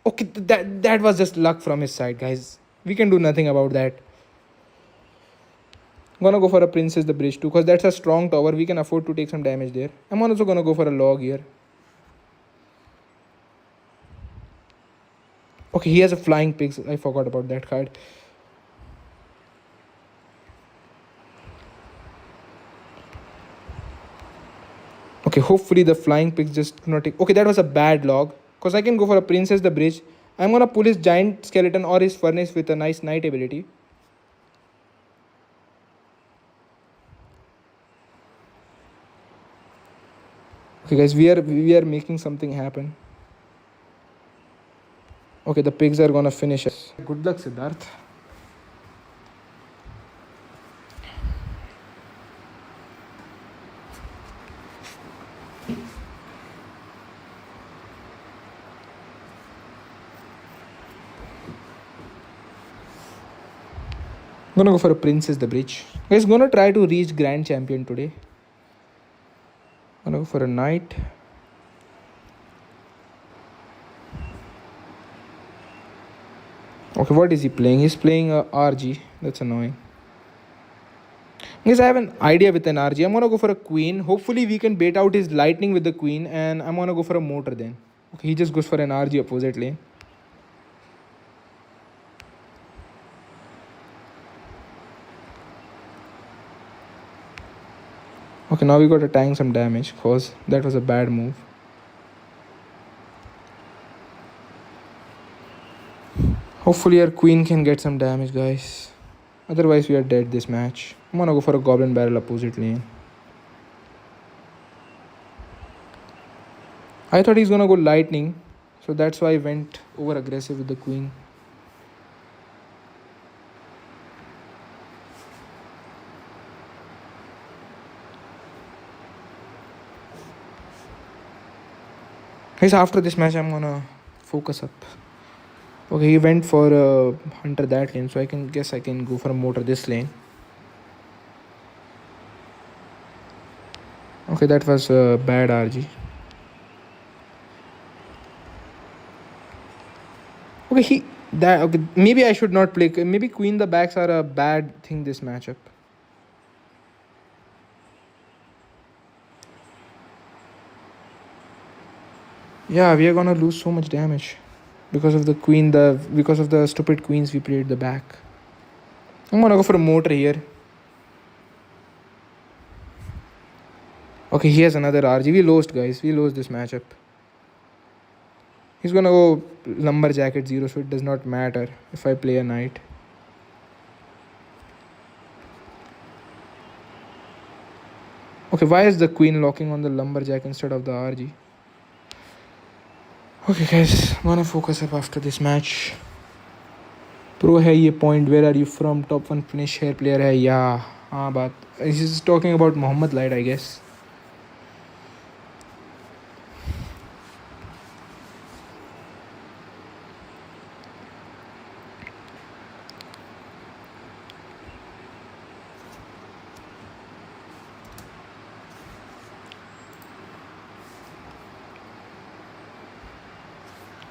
Okay, that was just luck from his side, guys. We can do nothing about that. I'm gonna go for a princess the bridge too, because that's a strong tower. We can afford to take some damage there. I'm also gonna go for a log here. Okay, he has a flying pigs. I forgot about that card. Okay, hopefully the flying pigs just do not take. Okay, that was a bad log. Because I can go for a princess the bridge. I'm gonna pull his giant skeleton or his furnace with a nice knight ability. Okay, guys, we are making something happen. Okay, the pigs are gonna finish us. Good luck, Siddharth. I'm gonna go for a princess the bridge. Guys, gonna try to reach grand champion today. I'm gonna go for a knight. Okay, what is he playing? He's playing a RG. That's annoying. Guys, I have an idea with an RG. I'm gonna go for a queen. Hopefully we can bait out his lightning with the queen, and I'm gonna go for a motor then. Okay, he just goes for an RG opposite lane. Okay, now we got to tank some damage because that was a bad move. Hopefully our queen can get some damage, guys. Otherwise we are dead this match. I'm gonna go for a goblin barrel opposite lane. I thought he's gonna go lightning, so that's why I went over aggressive with the queen. Guys, after this match I'm gonna focus up. Okay, he went for a hunter that lane, so I can guess I can go for a motor this lane. Okay, that was a bad RG. Okay, okay. Maybe I should not play. Maybe queen the backs are a bad thing this matchup. Yeah, we are gonna lose so much damage because of the queen. Because of the stupid queens we played the back. I'm gonna go for a motor here. Okay, he has another RG. We lost, guys. We lost this matchup. He's gonna go lumberjack at 0, so it does not matter if I play a knight. Okay, why is the queen locking on the lumberjack instead of the RG? Okay, guys, I'm gonna focus up after this match. Pro है ये point. Where are you from? Top 1 finish hair player है. Yeah, हाँ बात. He's talking about Mohammed Light, I guess.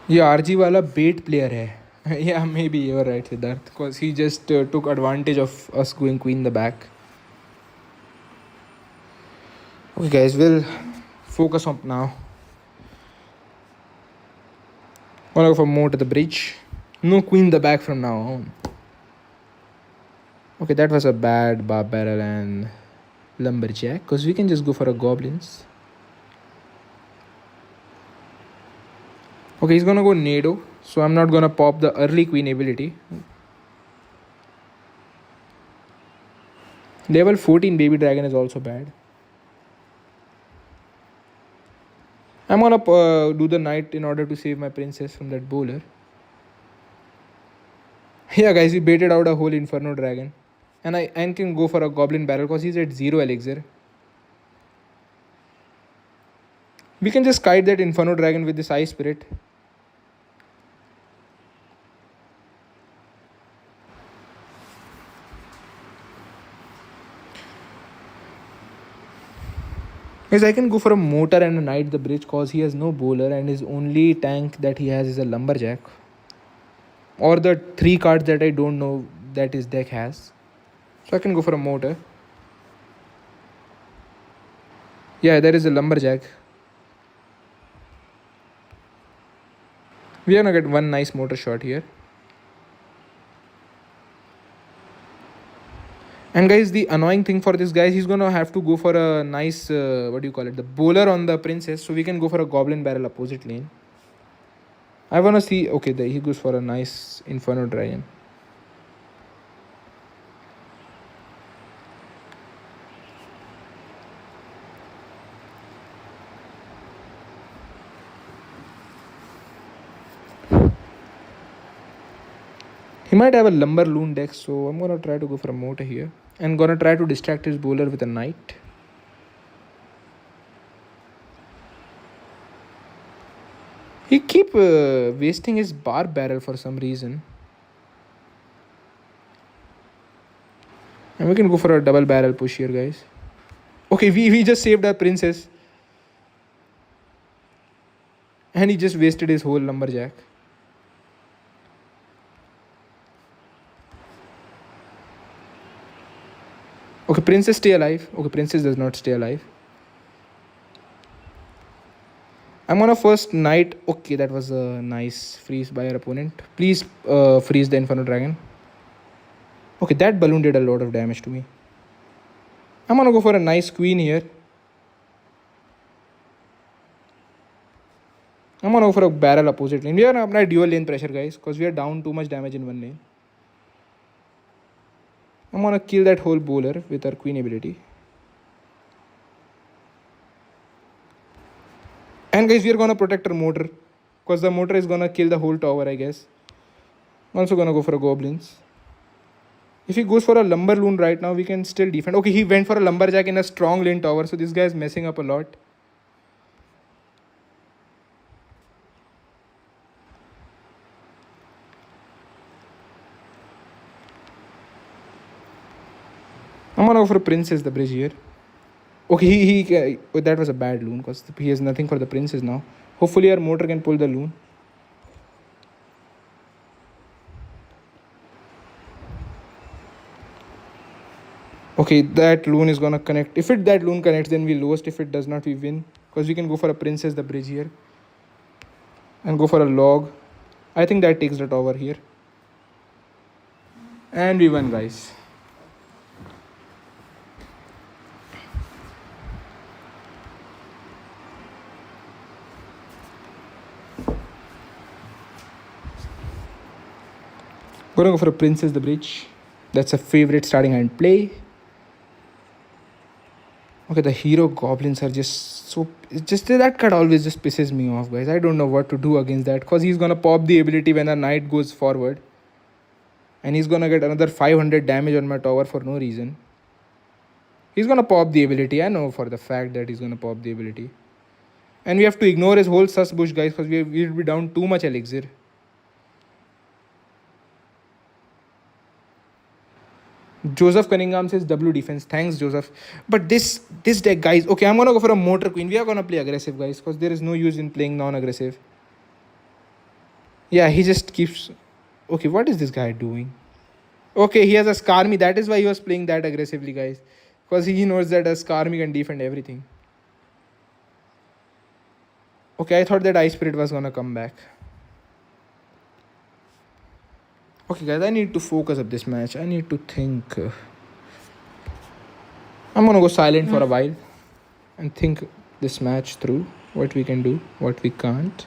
ये RG वाला bait player है. Yeah, maybe you're right, Siddharth, because he just took advantage of us going queen the back. Okay, guys, we'll focus on now. Wanna go for more to the bridge. No queen the back from now on. Okay, that was a bad bar barrel and lumberjack, because we can just go for a goblins. Okay, he's gonna go Nado, so I'm not gonna pop the early queen ability. Level 14 baby dragon is also bad. I'm gonna do the knight in order to save my princess from that bowler. Yeah, guys, we baited out a whole inferno dragon. And I can go for a goblin barrel because he's at 0 elixir. We can just kite that inferno dragon with this ice spirit. Guys, I can go for a motor and a knight the bridge because he has no bowler and his only tank that he has is a lumberjack. Or the 3 cards that I don't know that his deck has. So I can go for a motor. Yeah, there is a lumberjack. We are gonna get one nice motor shot here. And guys, the annoying thing for this guy, he's gonna have to go for a nice, what do you call it, the bowler on the princess. So we can go for a goblin barrel opposite lane. I wanna see, okay, he goes for a nice inferno dragon. He might have a lumber loon deck, so I'm gonna try to go for a motor here. And gonna try to distract his bowler with a knight. He keep wasting his bar barrel for some reason. And we can go for a double barrel push here, guys. Okay, we just saved our princess. And he just wasted his whole lumberjack. Okay, princess stay alive. Okay, princess does not stay alive. I'm gonna first knight. Okay, that was a nice freeze by our opponent. Please freeze the inferno dragon. Okay, that balloon did a lot of damage to me. I'm gonna go for a nice queen here. I'm gonna go for a barrel opposite lane. We are apply dual lane pressure, guys, because we are down too much damage in one lane. I'm gonna kill that whole bowler with our queen ability. And guys, we are gonna protect our motor, because the motor is gonna kill the whole tower, I guess. I'm also gonna go for a goblins. If he goes for a lumber loon right now, we can still defend. Okay, he went for a lumberjack in a strong lane tower, so this guy is messing up a lot. I'm gonna go for a princess the bridge here. Okay, that was a bad loon because he has nothing for the princess now. Hopefully our motor can pull the loon. Okay, that loon is gonna connect. If that loon connects, then we lost. If it does not, we win. Because we can go for a princess the bridge here. And go for a log. I think that takes the tower here. And we won, guys. Gonna go for a princess the bridge. That's a favorite starting hand play. Okay, the hero goblins are just so. It's just that card always just pisses me off, guys. I don't know what to do against that because he's gonna pop the ability when the knight goes forward, and he's gonna get another 500 damage on my tower for no reason. He's gonna pop the ability. I know for the fact that he's gonna pop the ability, and we have to ignore his whole sus bush, guys, because we'll be down too much elixir. Joseph Cunningham says W defense. Thanks, Joseph. But this deck, guys. Okay, I'm gonna go for a motor queen. We are gonna play aggressive, guys, because there is no use in playing non-aggressive. Yeah, he just keeps. Okay, what is this guy doing? Okay, he has a Skarmy. That is why he was playing that aggressively, guys, because he knows that a Skarmy can defend everything. Okay, I thought that Ice Spirit was gonna come back. Okay, guys, I need to focus up this match. I need to think. I'm gonna go silent for a while and think this match through. What we can do, what we can't.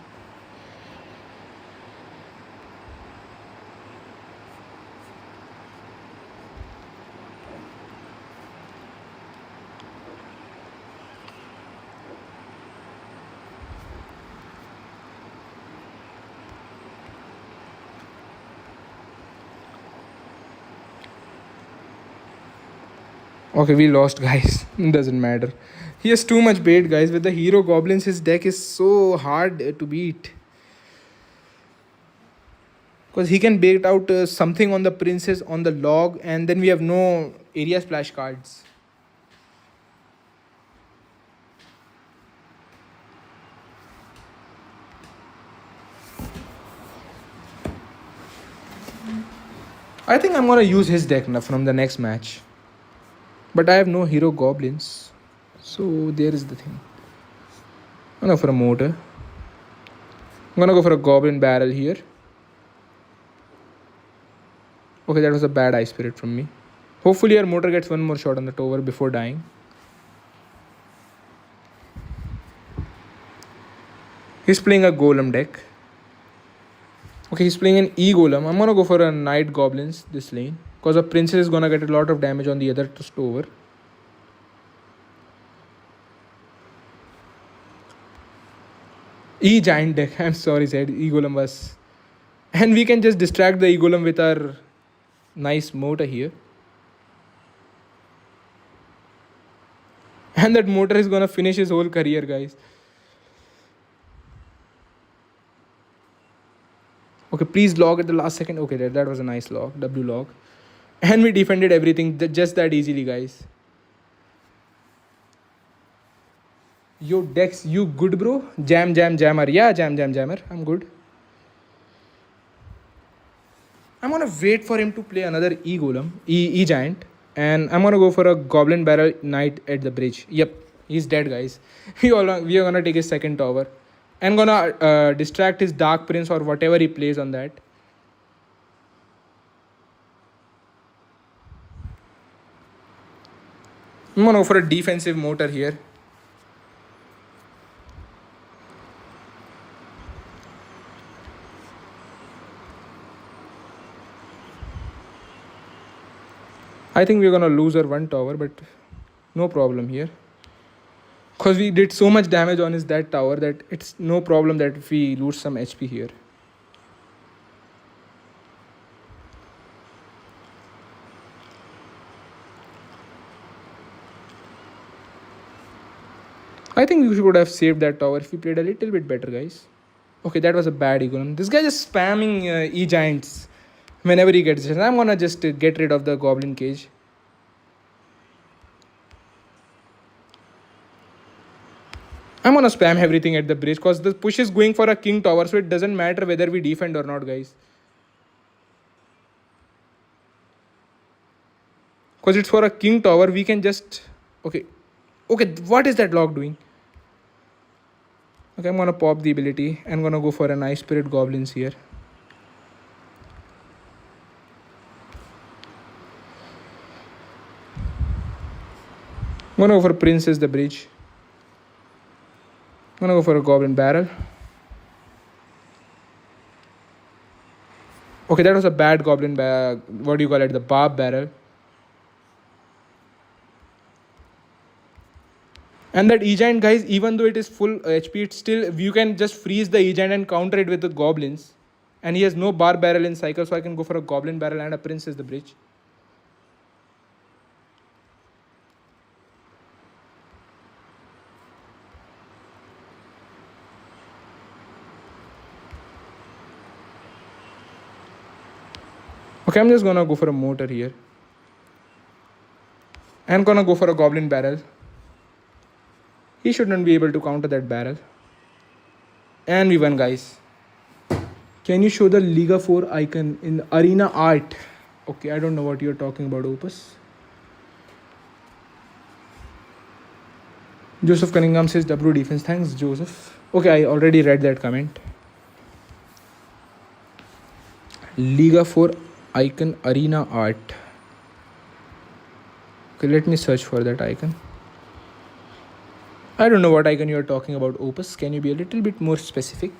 Okay, we lost, guys. Doesn't matter. He has too much bait, guys. With the hero goblins, his deck is so hard to beat. Because he can bait out something on the princess on the log, and then we have no area splash cards. I think I'm gonna use his deck now from the next match. But I have no hero goblins. So there is the thing. I'm gonna go for a motor. I'm gonna go for a goblin barrel here. Okay, that was a bad ice spirit from me. Hopefully our motor gets one more shot on the tower before dying. He's playing a golem deck. Okay, he's playing an E-golem. I'm gonna go for a knight goblins this lane. Because a princess is gonna get a lot of damage on the other tower. E-giant deck. I'm sorry, said E-golem was. And we can just distract the E-golem with our nice motor here. And that motor is gonna finish his whole career, guys. Okay, please log at the last second. Okay, that was a nice log. W log. And we defended everything just that easily, guys. Yo, Dex, you good, bro? Jammer. Yeah, jammer. I'm good. I'm gonna wait for him to play another E-golem, E-giant. And I'm gonna go for a goblin barrel knight at the bridge. Yep, he's dead, guys. We are gonna take his second tower. And gonna distract his dark prince or whatever he plays on that. I'm gonna go for a defensive motor here. I think we're gonna lose our one tower, but no problem here. Because we did so much damage on that tower that it's no problem that if we lose some HP here. I think we should have saved that tower if we played a little bit better, guys. Okay, that was a bad E-golem. This guy just spamming E-giants whenever he gets it. I'm gonna just get rid of the goblin cage. I'm gonna spam everything at the bridge because the push is going for a king tower, so it doesn't matter whether we defend or not, guys. Because it's for a king tower, we can just... Okay. Okay, what is that lock doing? Okay, I'm gonna pop the ability. I'm gonna go for a nice spirit goblins here. I'm gonna go for princess the bridge. I'm gonna go for a goblin barrel. Okay, that was a bad goblin what do you call it? The barb barrel. And that E-giant, guys, even though it is full HP, it's still... You can just freeze the E-giant and counter it with the goblins. And he has no bar barrel in cycle, so I can go for a goblin barrel and a princess the bridge. Okay, I'm just gonna go for a mortar here. I'm gonna go for a goblin barrel. He shouldn't be able to counter that barrel. And we won, guys. Can you show the Liga 4 icon in arena art? Okay, I don't know what you're talking about, Opus. Joseph Cunningham says W defense. Thanks, Joseph. Okay, I already read that comment. Liga 4 icon arena art. Okay, let me search for that icon. I don't know what icon you're talking about, Opus. Can you be a little bit more specific?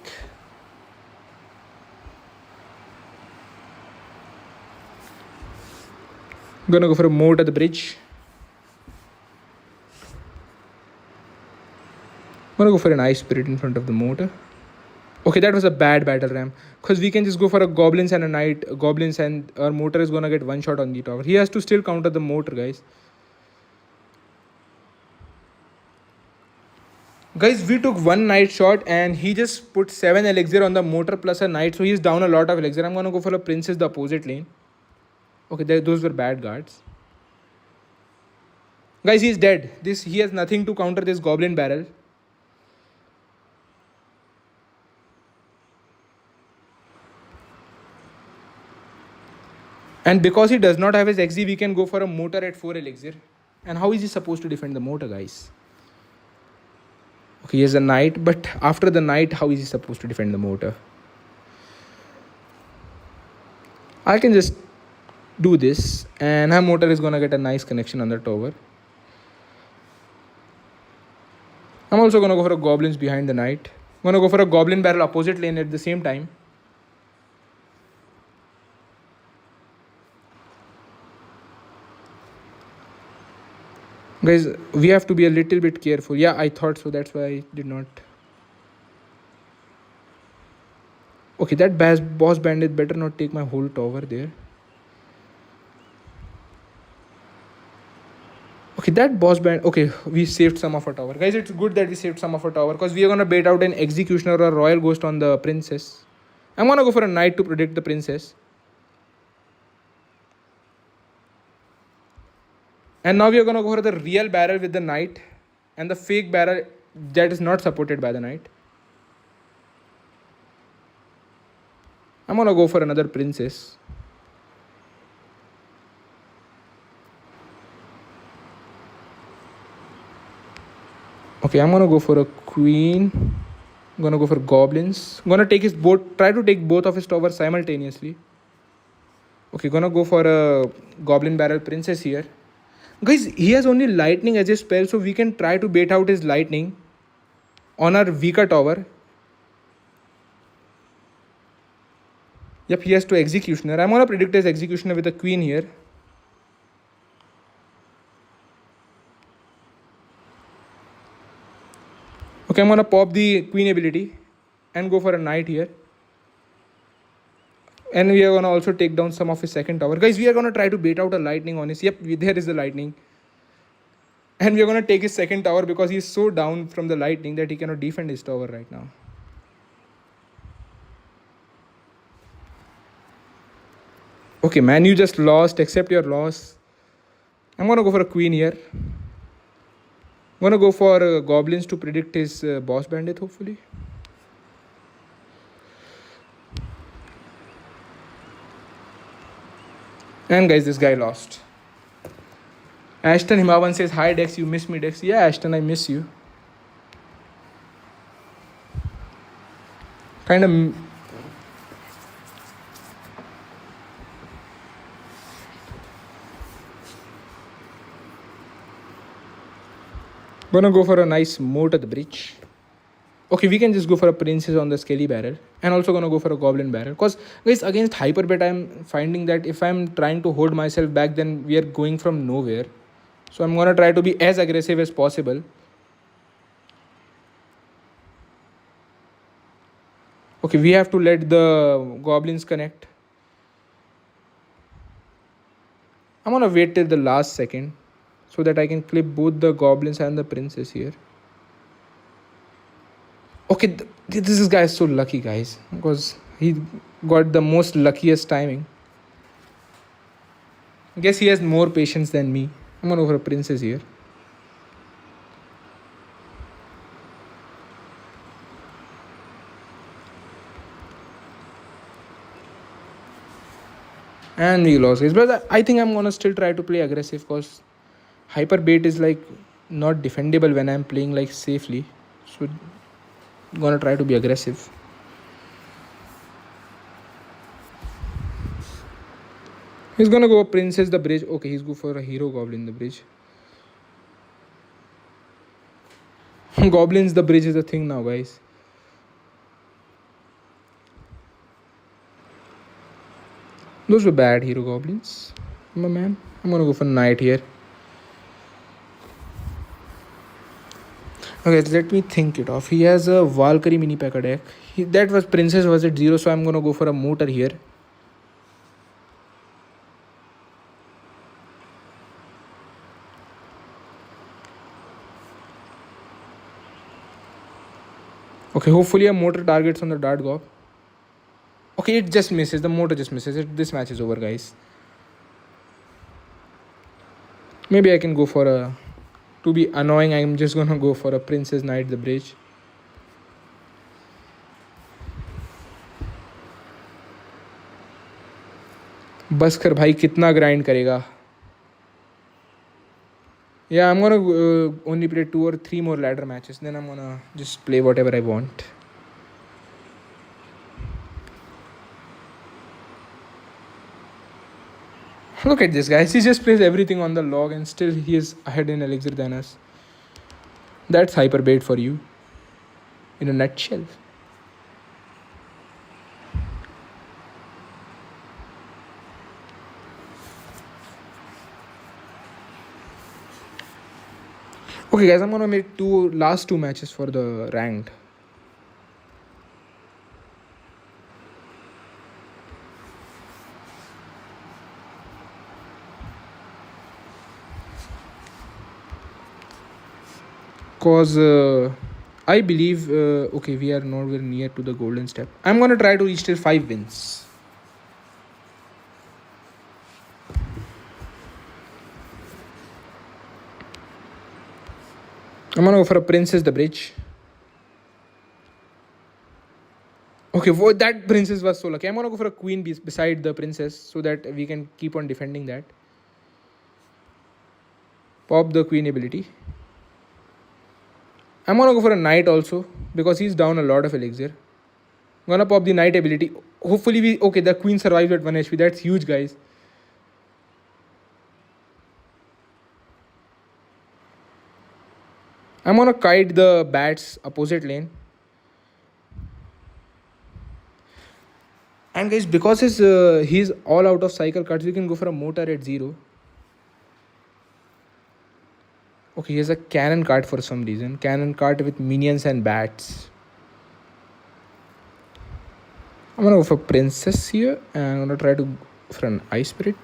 I'm gonna go for a moat at the bridge. I'm gonna go for an ice spirit in front of the mortar. Okay, that was a bad battle ram. Because we can just go for a goblins and a knight. Goblins and our mortar is gonna get one shot on the tower. He has to still counter the mortar, guys. Guys, we took one knight shot and he just put 7 elixir on the mortar plus a knight. So he's down a lot of elixir. I'm gonna go for a princess the opposite lane. Okay, those were bad guards. Guys, he's dead. He has nothing to counter this goblin barrel. And because he does not have his XZ, we can go for a mortar at 4 elixir. And how is he supposed to defend the mortar, guys? Okay, he has a knight, but after the knight, how is he supposed to defend the mortar? I can just do this, and her mortar is gonna get a nice connection on the tower. I'm also gonna go for a goblins behind the knight. I'm gonna go for a goblin barrel opposite lane at the same time. Guys, we have to be a little bit careful. Yeah, I thought so. That's why I did not. Okay, that boss bandit better not take my whole tower there. Okay, that boss band... Okay, we saved some of our tower. Guys, it's good that we saved some of our tower because we are going to bait out an executioner or a royal ghost on the princess. I'm going to go for a knight to protect the princess. And now we are going to go for the real barrel with the knight and the fake barrel that is not supported by the knight. I'm going to go for another princess. Okay, I'm going to go for a queen. I'm going to go for goblins. I'm going to take his boat, try to take both of his towers simultaneously. Okay, going to go for a goblin barrel princess here. Guys, he has only lightning as a spell, so we can try to bait out his lightning on our weaker tower. Yep, he has to executioner. I'm going to predict his executioner with a queen here. Okay, I'm going to pop the queen ability and go for a knight here. And we are going to also take down some of his second tower. Guys, we are going to try to bait out a lightning on his... Yep, there is the lightning. And we are going to take his second tower because he is so down from the lightning that he cannot defend his tower right now. Okay, man, you just lost. Accept your loss. I'm going to go for a queen here. I'm going to go for goblins to predict his boss bandit, hopefully. And guys, this guy lost. Ashton Himavan says, hi Dex, you miss me Dex. Yeah, Ashton, I miss you. Kind of. Gonna go for a nice moat at the bridge. Okay, we can just go for a princess on the skelly barrel. And also gonna go for a goblin barrel. Because guys, against Hyperbait, I'm finding that if I'm trying to hold myself back, then we are going from nowhere. So I'm gonna try to be as aggressive as possible. Okay, we have to let the goblins connect. I'm gonna wait till the last second so that I can clip both the goblins and the princess here. Okay, this guy is so lucky, guys, because he got the most luckiest timing. I guess he has more patience than me. I'm gonna go for a princess here. And we lost, guys. But I think I'm gonna still try to play aggressive because Hyperbait is like not defendable when I'm playing like safely. So I'm gonna try to be aggressive. He's gonna go princess the bridge. Okay, he's go for a hero goblin the bridge. Goblins the bridge is a thing now, guys. Those were bad hero goblins. My man. I'm gonna go for knight here. Okay, let me think it off. He has a Valkyrie mini Pekka deck. That was princess was at 0, so I'm gonna go for a motor here. Okay, hopefully a motor targets on the dart gob. Okay, it just misses. The motor just misses. This match is over, guys. Maybe I can go for a... To be annoying, I'm just gonna go for a princess knight the bridge. बस कर भाई कितना grind करेगा. Yeah, I'm gonna only play 2 or 3 more ladder matches. Then I'm gonna just play whatever I want. Look at this, guys. He just plays everything on the log and still he is ahead in elixir than us. That's Hyperbait for you. In a nutshell. Okay, guys, I'm gonna make last two matches for the ranked. Cause I believe okay, we are nowhere near to the golden step. I'm gonna try to reach till 5 wins. I'm gonna go for a princess the bridge. Okay, that princess was so lucky. I'm gonna go for a queen beside the princess so that we can keep on defending that. Pop the queen ability. I'm gonna go for a knight also because he's down a lot of elixir. I'm gonna pop the knight ability. Hopefully we... Okay, the queen survives at 1 HP. That's huge, guys. I'm gonna kite the bats opposite lane. And guys, because he's all out of cycle cards, we can go for a motor at 0. Okay, he has a cannon card for some reason. Cannon card with minions and bats. I'm gonna go for princess here. And I'm gonna try to go for an ice spirit.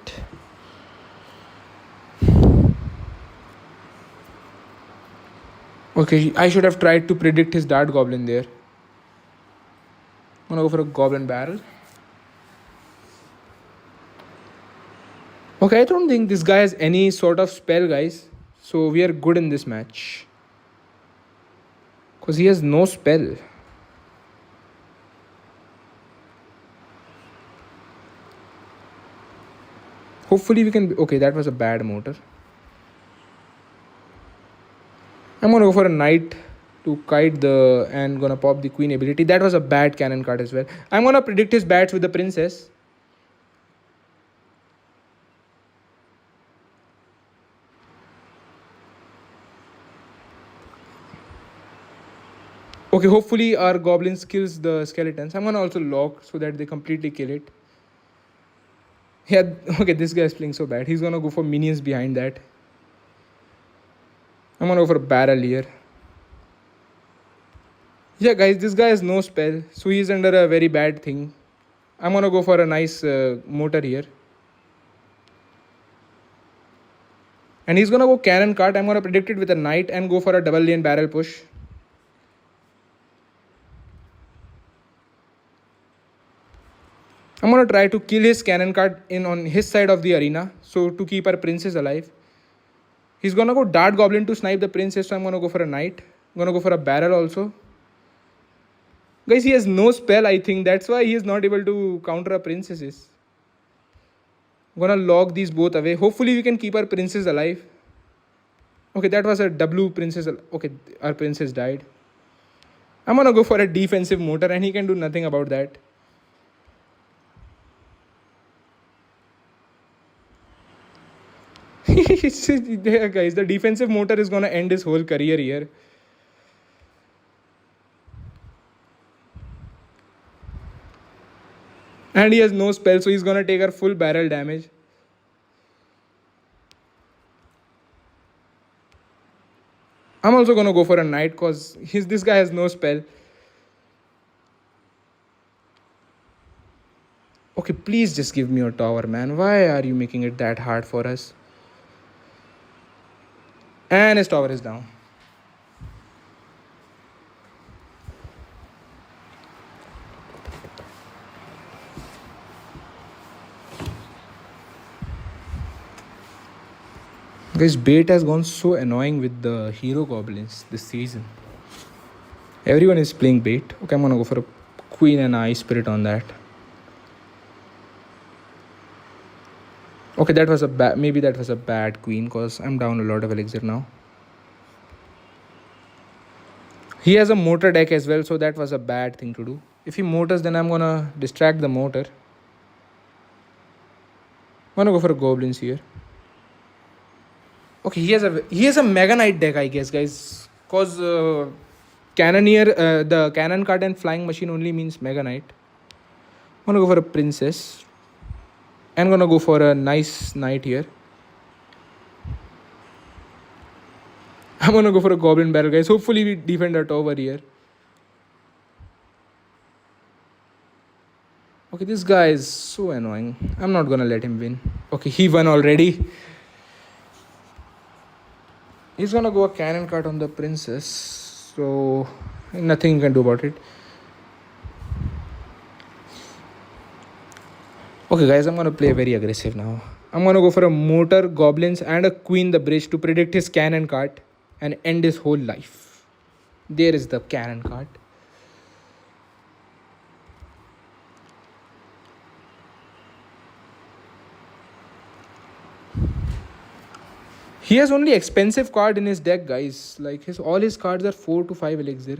Okay, I should have tried to predict his dart goblin there. I'm gonna go for a goblin barrel. Okay, I don't think this guy has any sort of spell, guys. So we are good in this match. Because he has no spell. Hopefully we can... Okay, that was a bad motor. I'm gonna go for a knight to kite the and gonna pop the queen ability. That was a bad cannon card as well. I'm gonna predict his bats with the princess. Okay, hopefully our goblins kills the skeletons. I'm gonna also lock so that they completely kill it. Yeah, okay, this guy is playing so bad. He's gonna go for minions behind that. I'm gonna go for a barrel here. Yeah, guys, this guy has no spell, so he's under a very bad thing. I'm gonna go for a nice motor here. And he's gonna go cannon cart. I'm gonna predict it with a knight and go for a double lane barrel push. I'm gonna try to kill his cannon cart in on his side of the arena, so to keep our princess alive. He's gonna go dart goblin to snipe the princess, so I'm gonna go for a knight. I'm gonna go for a barrel also. Guys, he has no spell, I think. That's why he is not able to counter our princesses. I'm gonna log these both away. Hopefully we can keep our princess alive. Okay, that was a W princess. Okay, our princess died. I'm gonna go for a defensive motor and he can do nothing about that. Yeah, guys, the defensive motor is gonna end his whole career here. And he has no spell, so he's gonna take our full barrel damage. I'm also gonna go for a knight because this guy has no spell. Okay, please just give me a tower, man. Why are you making it that hard for us? And his tower is down. Guys, bait has gone so annoying with the hero goblins this season. Everyone is playing bait. Okay, I'm gonna go for a queen and eye spirit on that. Okay, that was a bad. Maybe that was a bad queen because I'm down a lot of elixir now. He has a motor deck as well, so that was a bad thing to do. If he motors, then I'm gonna distract the motor. I'm gonna go for a goblins here. Okay, he has a Mega Knight deck, I guess, guys. Cause Cannoneer, the cannon card and flying machine only means Mega Knight. I'm gonna go for a princess. I'm gonna go for a nice knight here. I'm gonna go for a goblin barrel, guys. Hopefully we defend our tower here. Okay, this guy is so annoying. I'm not gonna let him win. Okay, he won already. He's gonna go a cannon cart on the princess, so nothing you can do about it. Okay, guys, I'm gonna play very aggressive now. I'm gonna go for a motor, goblins, and a queen the bridge to predict his cannon cart and end his whole life. There is the cannon cart. He has only expensive card in his deck, guys. Like all his cards are 4 to 5 elixir.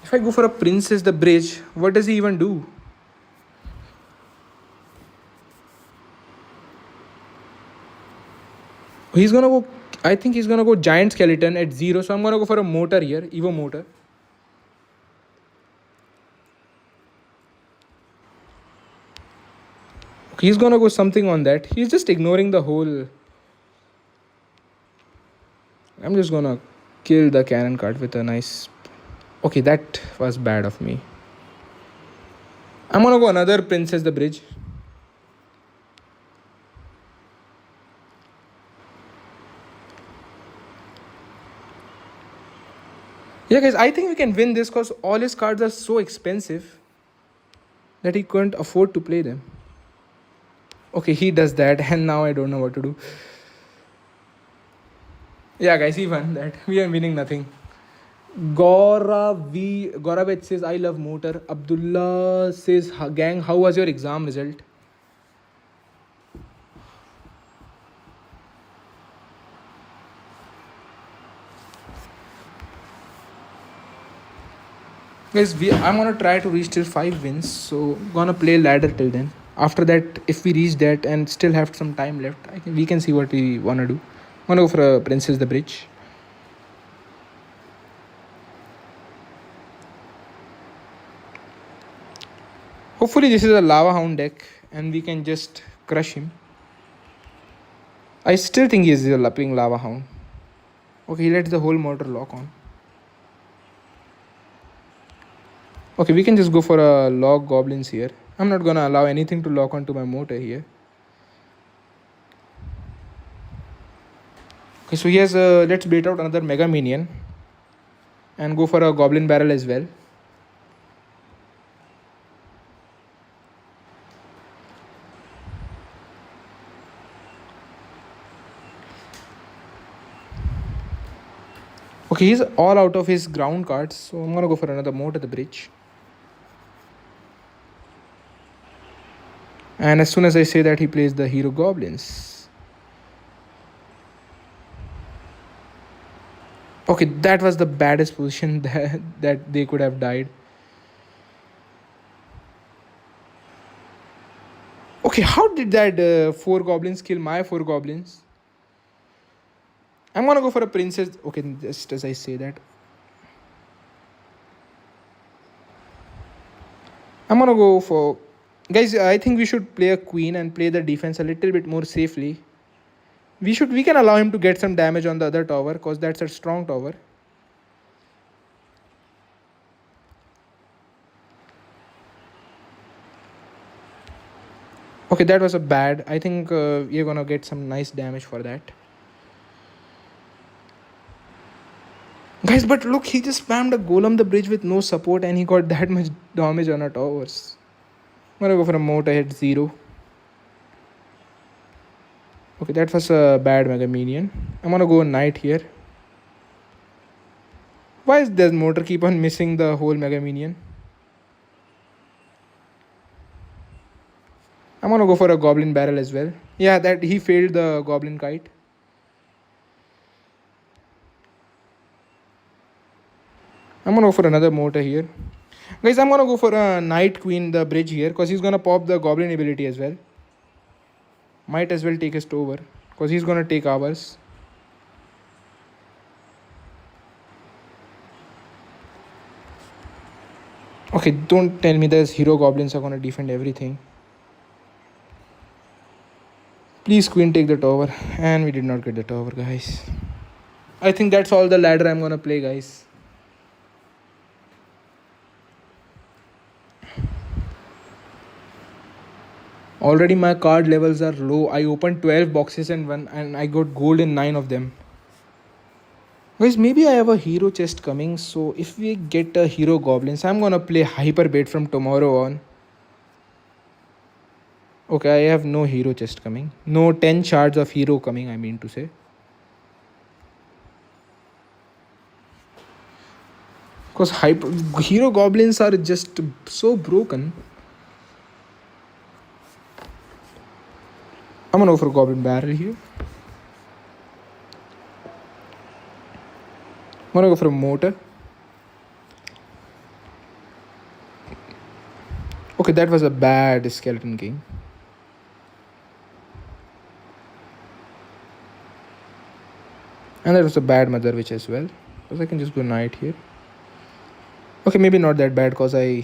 If I go for a princess the bridge, what does he even do? He's gonna go. I think he's gonna go giant skeleton at 0. So I'm gonna go for a motor here, Evo motor. He's gonna go something on that. He's just ignoring the whole. I'm just gonna kill the cannon card with a nice. Okay, that was bad of me. I'm gonna go another princess the bridge. Yeah, guys, I think we can win this because all his cards are so expensive that he couldn't afford to play them. Okay, he does that, and now I don't know what to do. Yeah, guys, he won that. We are winning nothing. Goravich says, I love motor. Abdullah says, gang, how was your exam result? Guys, I'm gonna try to reach till 5 wins, so gonna play ladder till then. After that, if we reach that and still have some time left, I think we can see what we wanna do. I'm gonna go for a princess the bridge. Hopefully this is a lava hound deck and we can just crush him. I still think he is playing lava hound. Okay, he lets the whole motor lock on. Okay, we can just go for a log goblins here. I'm not gonna allow anything to lock onto my motor here. Okay, so he has let's bait out another mega minion and go for a goblin barrel as well. Okay, he's all out of his ground cards, so I'm gonna go for another moat at the bridge. And as soon as I say that, he plays the hero goblins. Okay, that was the baddest position that they could have died. Okay, how did that 4 goblins kill my 4 goblins? I'm gonna go for a princess. Okay, just as I say that, I'm gonna go for... Guys, I think we should play a queen and play the defense a little bit more safely. We can allow him to get some damage on the other tower because that's a strong tower. Okay, that was a bad. I think we're gonna get some nice damage for that. Guys, but look, he just spammed a golem the bridge with no support and he got that much damage on our towers. I'm gonna go for a moat ahead 0. Okay, that was a bad mega minion. I'm gonna go knight here. Why is this motor keep on missing the whole mega minion? I'm gonna go for a goblin barrel as well. Yeah, that he failed the goblin kite. I'm gonna go for another motor here. Guys, I'm gonna go for a knight queen the bridge here because he's gonna pop the goblin ability as well. Might as well take his over because he's gonna take ours. Okay, don't tell me those hero goblins are gonna defend everything. Please queen take the tower. And we did not get the tower, guys. I think that's all the ladder I'm gonna play, guys. Already my card levels are low. I opened 12 boxes and I got gold in 9 of them. Guys, maybe I have a hero chest coming. So if we get a hero goblins, I'm gonna play Hyperbait from tomorrow on. Okay, I have no hero chest coming. No 10 shards of hero coming, I mean to say. Because hero goblins are just so broken. I'm gonna go for goblin barrel here. I'm gonna go for a motor. Okay, that was a bad skeleton king. And that was a bad mother witch as well. Because I can just go knight here. Okay, maybe not that bad because I'm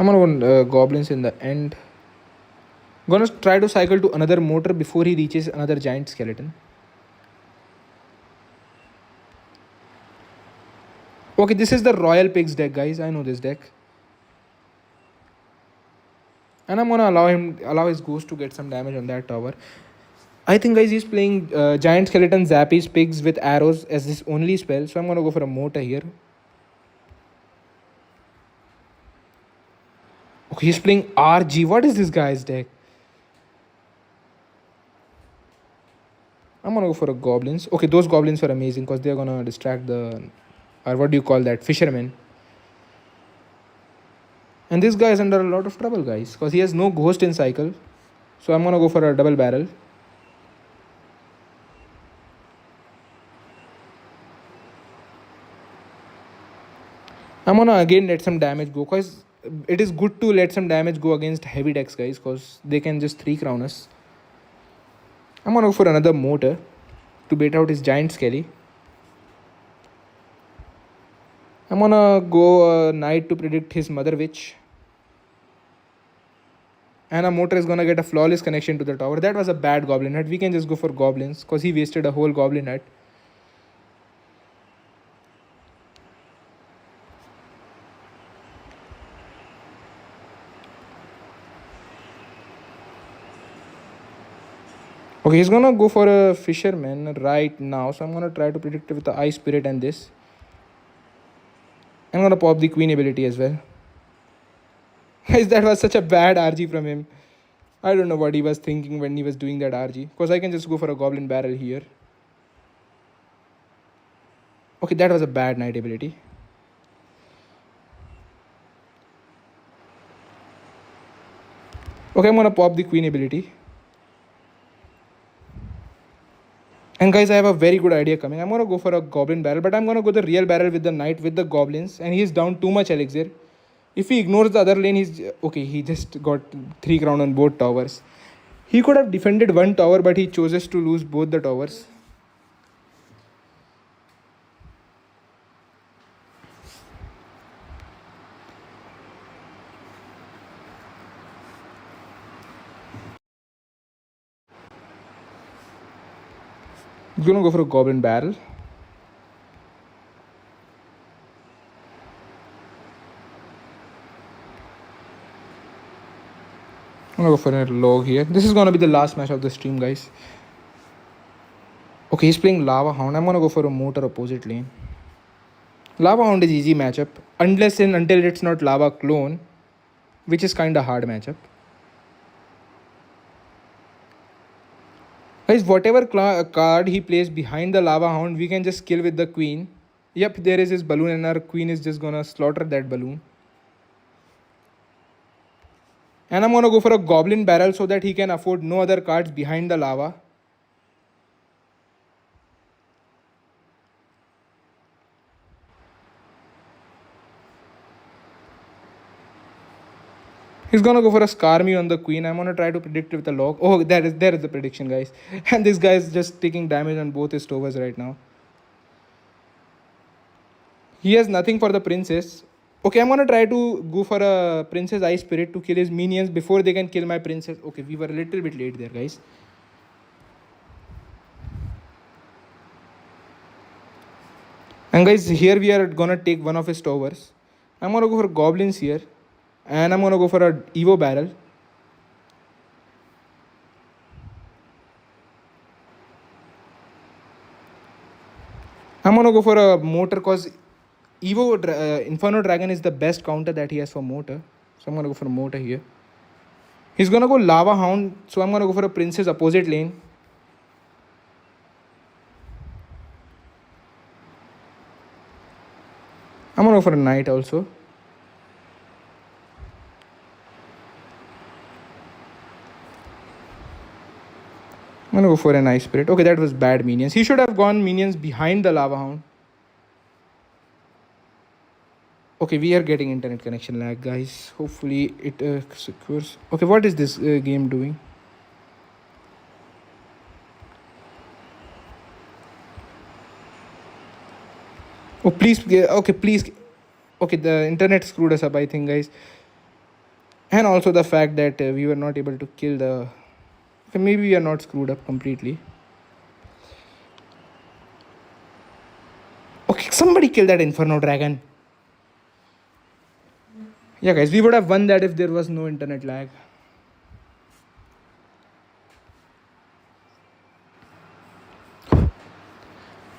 gonna go goblins in the end. I'm gonna try to cycle to another motor before he reaches another giant skeleton. Okay, this is the Royal Pigs deck, guys. I know this deck. And I'm gonna allow his ghost to get some damage on that tower. I think, guys, he's playing giant skeleton zappies pigs with arrows as his only spell. So I'm gonna go for a motor here. Okay, he's playing RG. What is this guy's deck? I'm gonna go for a goblins. Okay, those goblins are amazing because they're gonna distract the, or what do you call that, fishermen. And this guy is under a lot of trouble, guys, because he has no ghost in cycle. So I'm gonna go for a double barrel. I'm gonna again let some damage go, cause it is good to let some damage go against heavy decks, guys, cause they can just 3 crown us. I'm gonna go for another motor to bait out his giant skelly. I'm gonna go knight to predict his mother witch. And a motor is gonna get a flawless connection to the tower. That was a bad goblin hut. We can just go for goblins because he wasted a whole goblin hut. Okay, he's gonna go for a fisherman right now. So I'm gonna try to predict with the ice spirit and this. I'm gonna pop the queen ability as well. Guys, that was such a bad RG from him. I don't know what he was thinking when he was doing that RG. Because I can just go for a goblin barrel here. Okay, that was a bad knight ability. Okay, I'm gonna pop the queen ability. And guys, I have a very good idea coming. I'm gonna go for a goblin barrel, but I'm gonna go the real barrel with the knight with the goblins, and he's down too much elixir. If he ignores the other lane, he's okay. He just got 3 crown on both towers. He could have defended one tower, but he chooses to lose both the towers. He's gonna go for a goblin barrel. I'm gonna go for a log here. This is gonna be the last match of the stream, guys. Okay, he's playing Lava Hound. I'm gonna go for a motor opposite lane. Lava Hound is easy matchup, unless and until it's not Lava Clone, which is kinda hard matchup. Guys, whatever card he plays behind the Lava Hound, we can just kill with the queen. Yep, there is his balloon, and our queen is just gonna slaughter that balloon. And I'm gonna go for a goblin barrel so that he can afford no other cards behind the lava. He's gonna go for a scar me on the queen. I'm gonna try to predict with the log. Oh, there is the prediction, guys. And this guy is just taking damage on both his towers right now. He has nothing for the princess. Okay, I'm gonna try to go for a princess ice spirit to kill his minions before they can kill my princess. Okay, we were a little bit late there, guys. And guys, here we are gonna take one of his towers. I'm gonna go for goblins here. And I'm gonna go for a Evo barrel. I'm gonna go for a motor because Evo Inferno Dragon is the best counter that he has for motor. So I'm gonna go for a motor here. He's gonna go Lava Hound, so I'm gonna go for a princess opposite lane. I'm gonna go for a knight also. I'm gonna go for an ice spirit. Okay, that was bad minions. He should have gone minions behind the Lava Hound. Okay, we are getting internet connection lag, guys. Hopefully it secures. Okay, what is this game doing? Oh, please. Okay, please. Okay, the internet screwed us up, I think, guys. And also the fact that we were not able to kill the... Okay, maybe we are not screwed up completely. Okay, somebody kill that Inferno Dragon. Yeah, guys, we would have won that if there was no internet lag.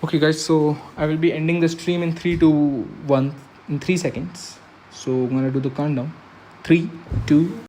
Okay, guys, so I will be ending the stream in 3, 2, 1 in 3 seconds. So I'm gonna do the countdown. 3, 2,